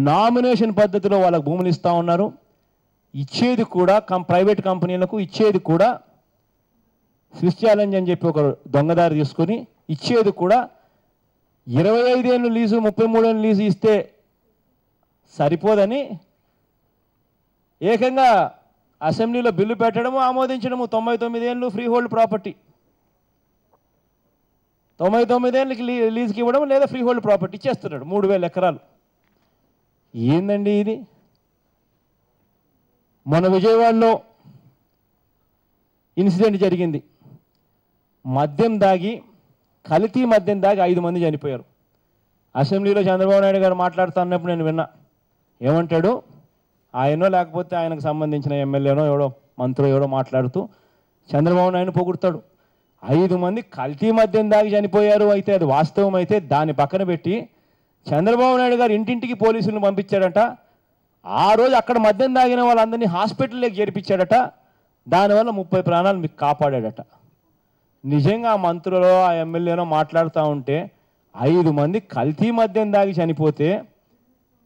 [SPEAKER 1] నామినేషన్ పద్ధతిలో వాళ్ళకు భూములు ఇస్తూ ఉన్నారు. ఇచ్చేది కూడా ప్రైవేట్ కంపెనీలకు ఇచ్చేది కూడా స్విస్ ఛాలెంజ్ అని చెప్పి ఒక దొంగదారి తీసుకొని ఇచ్చేది కూడా 25 ఏళ్ళు లీజు 33 ఏళ్ళు లీజు ఇస్తే సరిపోదని ఏకంగా అసెంబ్లీలో బిల్లు పెట్టడము ఆమోదించడము. 99 ఏళ్ళు ఫ్రీ హోల్డ్ ప్రాపర్టీ, 99 ఏళ్ళకి లీజుకి ఇవ్వడం లేదా ఫ్రీ హోల్డ్ ప్రాపర్టీ ఇచ్చేస్తున్నాడు. 3000 ఎకరాలు. ఏందండి ఇది? మన విజయవాడలో ఇన్సిడెంట్ జరిగింది. మద్యం దాగి, కల్తీ మద్యం దాగి 5 మంది చనిపోయారు. అసెంబ్లీలో చంద్రబాబు నాయుడు గారు మాట్లాడుతున్నప్పుడు నేను విన్నా. ఏమంటాడు, ఆయనో లేకపోతే ఆయనకు సంబంధించిన ఎమ్మెల్యేనో ఎవడో మంత్రో ఎవడో మాట్లాడుతూ చంద్రబాబు నాయుడు పొగుడుతాడు. 5 మంది కల్తీ మద్యం దాగి చనిపోయారు అయితే అది వాస్తవం అయితే దాన్ని పక్కన పెట్టి చంద్రబాబు నాయుడు గారు ఇంటింటికి పోలీసులను పంపించాడట. ఆ రోజు అక్కడ మద్యం తాగిన వాళ్ళందరినీ హాస్పిటల్లోకి చేర్పించాడట. దానివల్ల 30 ప్రాణాలు మీకు కాపాడాడట. నిజంగా ఆ మంత్రులో ఆ ఎమ్మెల్యేనో మాట్లాడుతూ ఉంటే 5 మంది కల్తీ మద్యం దాగి చనిపోతే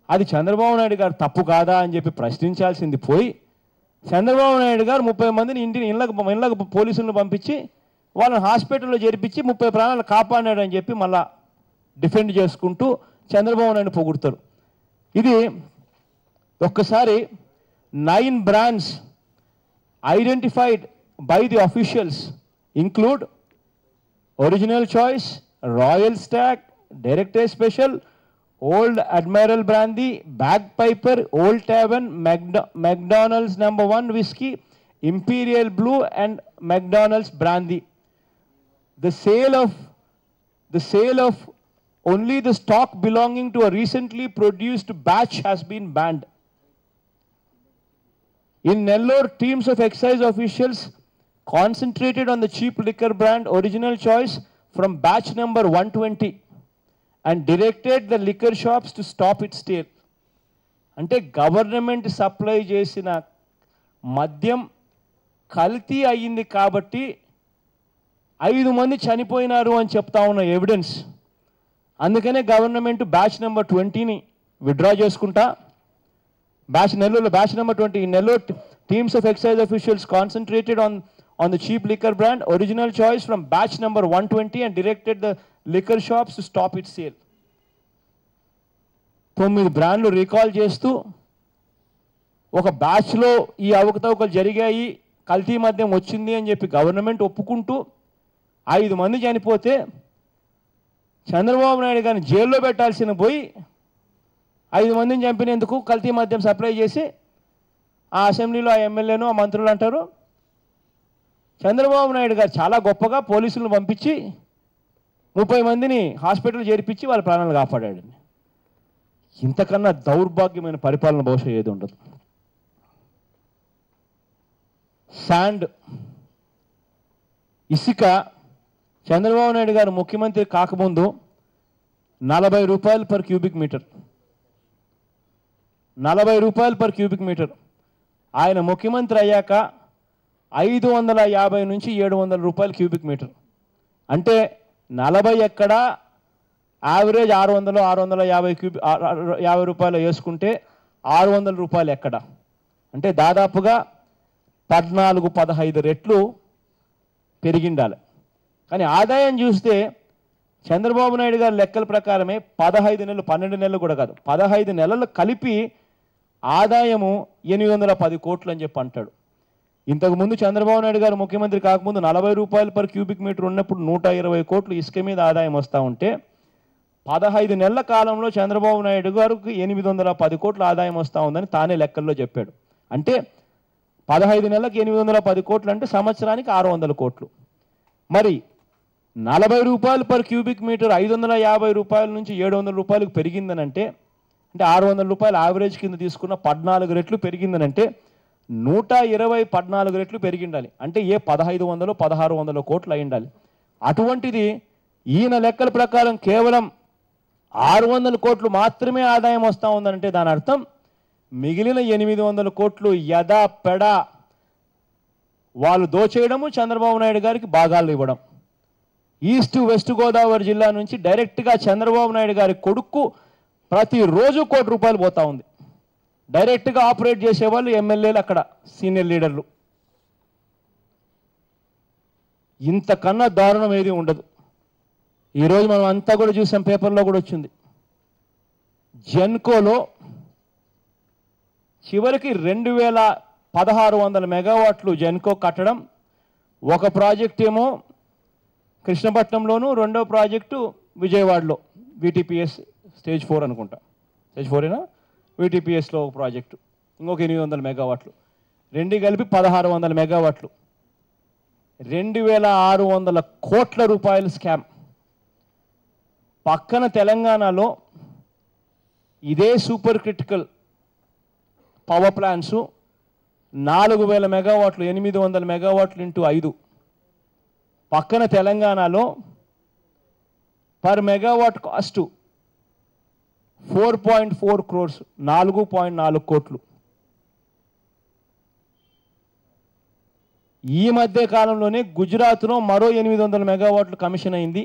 [SPEAKER 1] అది చంద్రబాబు నాయుడు గారు తప్పు కాదా అని చెప్పి ప్రశ్నించాల్సింది పోయి చంద్రబాబు నాయుడు గారు 30 మందిని ఇళ్ళకు పోలీసులను పంపించి వాళ్ళని హాస్పిటల్లో చేర్పించి 30 ప్రాణాలు కాపాడాడు అని చెప్పి మళ్ళా డిఫెండ్ చేసుకుంటూ చంద్రబాబు నాయుడు పొగుడుతారు. ఇది ఒక్కసారి 9 brands identified by the officials include Original Choice, Royal Stag, Director Special, Old Admiral Brandy, Bagpiper, Old Tavern, McDonald's No. 1 Whiskey, Imperial Blue and McDonald's Brandy. The sale of only the stock belonging to a recently produced batch has been banned. In Nellore, teams of excise officials concentrated on the cheap liquor brand Original Choice from batch number 120 and directed the liquor shops to stop its sale. అంటే government supply చేసిన మద్యం కల్తీ అయ్యింది కాబట్టి 5 మంది చనిపోయినారు అని చెప్తా ఉన్న ఎవిడెన్స్. అందుకనే గవర్నమెంట్ బ్యాచ్ నెంబర్ 20ని విత్డ్రా చేసుకుంటా నెల్లూరులో batch number 20 in Nellore, teams of excise officials concentrated on the cheap liquor brand Original Choice from batch number 120 and directed the liquor shops to stop its sale. 9 బ్రాండ్లు recall చేస్తూ ఒక బ్యాచ్లో ఈ అవకతవకలు జరిగాయి, కల్తీ మద్యం వచ్చింది అని చెప్పి గవర్నమెంట్ ఒప్పుకుంటూ 5 మంది చనిపోతే చంద్రబాబు నాయుడు గారిని జైల్లో పెట్టాల్సిన పోయి 5 మందిని చంపినందుకు కల్తీ మద్యం సప్లై చేసి ఆ అసెంబ్లీలో ఆ ఎమ్మెల్యేను ఆ మంత్రులు అంటారు చంద్రబాబు నాయుడు గారు చాలా గొప్పగా పోలీసులను పంపించి 30 మందిని హాస్పిటల్ చేర్పించి వాళ్ళ ప్రాణాలు కాపాడాడు. ఇంతకన్నా దౌర్భాగ్యమైన పరిపాలన బహుశా ఏది ఉండదు. శాండ్, ఇసుక చంద్రబాబు నాయుడు గారు ముఖ్యమంత్రి కాకముందు 40 రూపాయలు పర్ క్యూబిక్ మీటర్, 40 రూపాయలు పర్ క్యూబిక్ మీటర్. ఆయన ముఖ్యమంత్రి అయ్యాక 550 నుంచి 700 రూపాయలు క్యూబిక్ మీటర్. అంటే 40 ఎక్కడ యావరేజ్ 600 650 రూపాయలు వేసుకుంటే 600 రూపాయలు ఎక్కడ అంటే దాదాపుగా 14-15 రెట్లు పెరిగిండాలి. కానీ ఆదాయం చూస్తే చంద్రబాబు నాయుడు గారి లెక్కల ప్రకారమే 15 నెలలు 12 నెలలు కూడా కాదు 15 నెలలు కలిపి ఆదాయము 810 కోట్లు అని చెప్పి అంటాడు. ఇంతకుముందు చంద్రబాబు నాయుడు గారు ముఖ్యమంత్రి కాకముందు 40 రూపాయలు పర్ క్యూబిక్ మీటర్ ఉన్నప్పుడు 120 కోట్లు ఇసుక మీద ఆదాయం వస్తూ ఉంటే 15 నెలల కాలంలో చంద్రబాబు నాయుడు గారికి 810 కోట్ల ఆదాయం వస్తూ ఉందని తానే లెక్కల్లో చెప్పాడు. అంటే 15 నెలలకు 810 కోట్లు అంటే సంవత్సరానికి 600 కోట్లు. మరి 40 రూపాయలు పర్ క్యూబిక్ మీటర్ 550 రూపాయల నుంచి 700 రూపాయలకు పెరిగిందనంటే, అంటే 600 రూపాయలు యావరేజ్ కింద తీసుకున్న 14 రెట్లు పెరిగిందనంటే 120 14 రెట్లు పెరిగిండాలి. అంటే 1500 1600 కోట్లు అయి ఉండాలి. అటువంటిది ఈయన లెక్కల ప్రకారం కేవలం 600 కోట్లు మాత్రమే ఆదాయం వస్తూ ఉందంటే దాని అర్థం మిగిలిన 800 కోట్లు యదా పెడా వాళ్ళు దోచేయడము, చంద్రబాబు నాయుడు గారికి భాగాలు ఇవ్వడం. ఈస్ట్ వెస్ట్ గోదావరి జిల్లా నుంచి డైరెక్ట్గా చంద్రబాబు నాయుడు గారి కొడుకు ప్రతిరోజు ₹1 కోటి పోతా ఉంది. డైరెక్ట్గా ఆపరేట్ చేసేవాళ్ళు ఎమ్మెల్యేలు, అక్కడ సీనియర్ లీడర్లు. ఇంతకన్నా దారుణం ఏది ఉండదు. ఈరోజు మనం అంతా కూడా చూసాం, పేపర్లో కూడా వచ్చింది. జెన్కోలో చివరికి 21,600 మెగావాట్లు జెన్కో కట్టడం. ఒక ప్రాజెక్ట్ ఏమో కృష్ణపట్నంలోను, రెండో ప్రాజెక్టు విజయవాడలో విటిపిఎస్ స్టేజ్ 4 అనుకుంటా, స్టేజ్ 4ఏనా, విటిపిఎస్లో ఒక ప్రాజెక్టు, ఇంకొక 800 మెగావాట్లు, రెండు కలిపి 1600 మెగావాట్లు, 2600 కోట్ల రూపాయల స్కామ్. పక్కన తెలంగాణలో ఇదే సూపర్ క్రిటికల్ పవర్ ప్లాంట్స్ 4000 మెగావాట్లు, 800 మెగావాట్లు ఇంటూ 5. పక్కన తెలంగాణలో పర్ మెగావాట్ కాస్ట్ 4.4 crores, 4.4 కోట్లు. ఈ మధ్య కాలంలోనే గుజరాత్లో మరో 800 మెగావాట్లు కమిషన్ అయింది.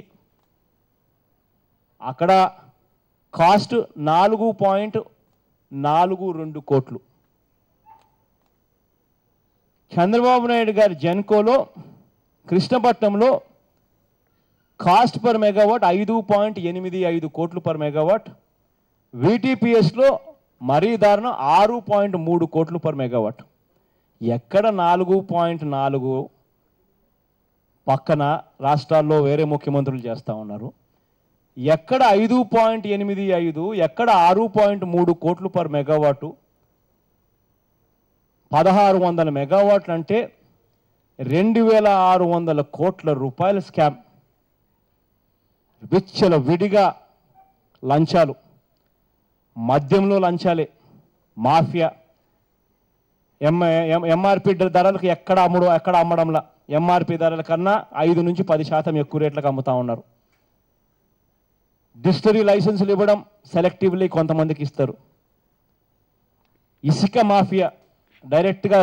[SPEAKER 1] అక్కడ కాస్ట్ 4.42 కోట్లు. చంద్రబాబు నాయుడు గారి జెన్కోలో కృష్ణపట్నంలో కాస్ట్ పర్ మెగావాట్ 5.85 కోట్లు పర్ మెగావాట్. విటిపిఎస్లో మరీ దారుణం 6.3 కోట్లు పర్ మెగావాట్. ఎక్కడ 4.4 పక్కన రాష్ట్రాల్లో వేరే ముఖ్యమంత్రులు చేస్తూ ఉన్నారు, ఎక్కడ 5.85, ఎక్కడ 6.3 కోట్లు పర్ మెగావాటు. 1600 మెగావాట్లు అంటే 2600 కోట్ల రూపాయల స్కామ్. విచ్చల విడిగా లంచాలు, మద్యంలో లంచాలే, మాఫియా. ఎంఆర్పి ధరలకు ఎక్కడ అమ్మడంలా, ఎంఆర్పి ధరల కన్నా 5 నుంచి 10% ఎక్కువ రేట్లకు అమ్ముతా ఉన్నారు. డిస్టరీ లైసెన్సులు ఇవ్వడం సెలెక్టివ్లీ కొంతమందికి ఇస్తారు. ఇసుక మాఫియా డైరెక్ట్గా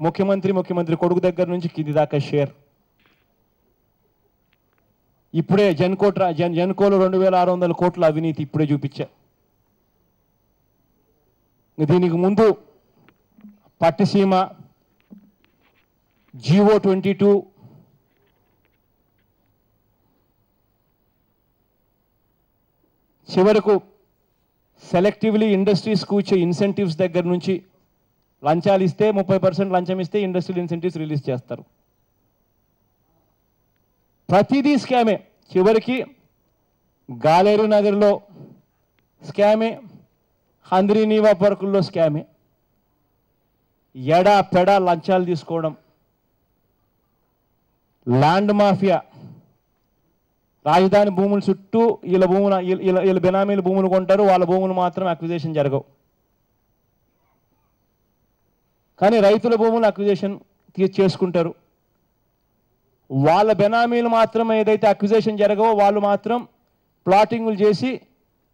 [SPEAKER 1] ముఖ్యమంత్రి కొడుకు దగ్గర నుంచి కింది దాకా షేర్. ఇప్పుడే జెన్కోలో 2600 కోట్ల అవినీతి ఇప్పుడే చూపించా. దీనికి ముందు పట్టిసీమ, జీవో 22, చివరకు సెలెక్టివ్లీ ఇండస్ట్రీస్కు ఇచ్చే ఇన్సెంటివ్స్ దగ్గర నుంచి లంచాలు ఇస్తే 30% లంచం ఇస్తే ఇండస్ట్రియల్ ఇన్సెంటివ్స్ రిలీజ్ చేస్తారు. ప్రతిదీ స్కామే. చివరికి గాలేరు నగర్లో స్కామే, హంద్రీనీవా పార్కుల్లో స్కామే. ఎడా పెడా లంచాలు తీసుకోవడం. ల్యాండ్ మాఫియా, రాజధాని భూముల చుట్టూ వీళ్ళ బెనామీల భూములు కొంటారు, వాళ్ళ భూములు మాత్రం అక్విజిషన్ జరగవు. కానీ రైతుల భూములు అక్విజిషన్ చేసుకుంటారు. వాళ్ళ బెనామీలు మాత్రం ఏదైతే అక్విజిషన్ జరగవో వాళ్ళు మాత్రం ప్లాటింగులు చేసి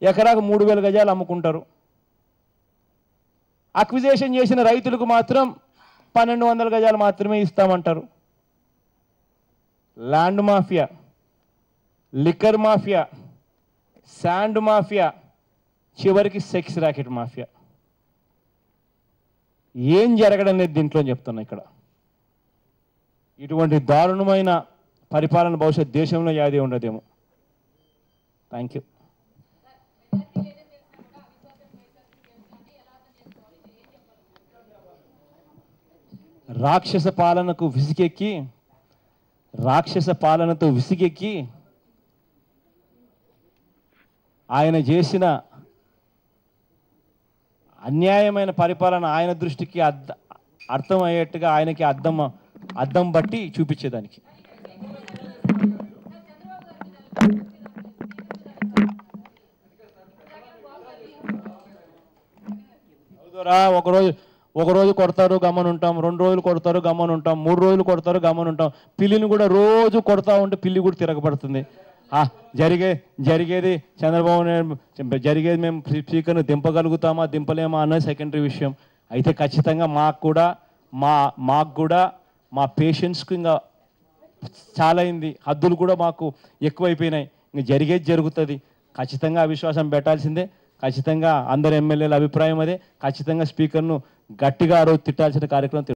[SPEAKER 1] ఎకరాకు 3000 గజాలు అమ్ముకుంటారు. అక్విజిషన్ చేసిన రైతులకు మాత్రం 1200 గజాలు మాత్రమే ఇస్తామంటారు. Land mafia, liquor mafia, sand mafia, చివరికి సెక్స్ ర్యాకెట్ మాఫియా. ఏం జరగడం లేదు దీంట్లో చెప్తున్నా. ఇక్కడ ఇటువంటి దారుణమైన పరిపాలన బహుశా దేశంలో యాదే ఉండదేమో. Thank you. రాక్షస పాలనతో విసిగెక్కి ఆయన చేసిన అన్యాయమైన పరిపాలన ఆయన దృష్టికి అర్థమయ్యేట్టుగా ఆయనకి అద్దం బట్టి చూపించేదానికి. ఒకరోజు కొడతారు గమనుంటాం, 2 రోజులు కొడతారు గమనుంటాం, 3 రోజులు కొడతారు గమనుంటాం. పిల్లిని కూడా రోజు కొడతా ఉంటే పిల్లి కూడా తిరగబడుతుంది. జరిగేది చంద్రబాబు నాయుడు జరిగేది మేము స్పీకర్ను దింపగలుగుతామా దింపలేమా అన్నది సెకండరీ విషయం. అయితే ఖచ్చితంగా మాకు కూడా మా పేషెన్స్కి ఇంకా చాలా అయింది, హద్దులు కూడా మాకు ఎక్కువైపోయినాయి. ఇంక జరిగేది జరుగుతుంది. ఖచ్చితంగా అవిశ్వాసం పెట్టాల్సిందే. ఖచ్చితంగా అందరు ఎమ్మెల్యేల అభిప్రాయం అదే. ఖచ్చితంగా స్పీకర్ను గట్టిగా ఆ రోజు తిట్టాల్సిన కార్యక్రమం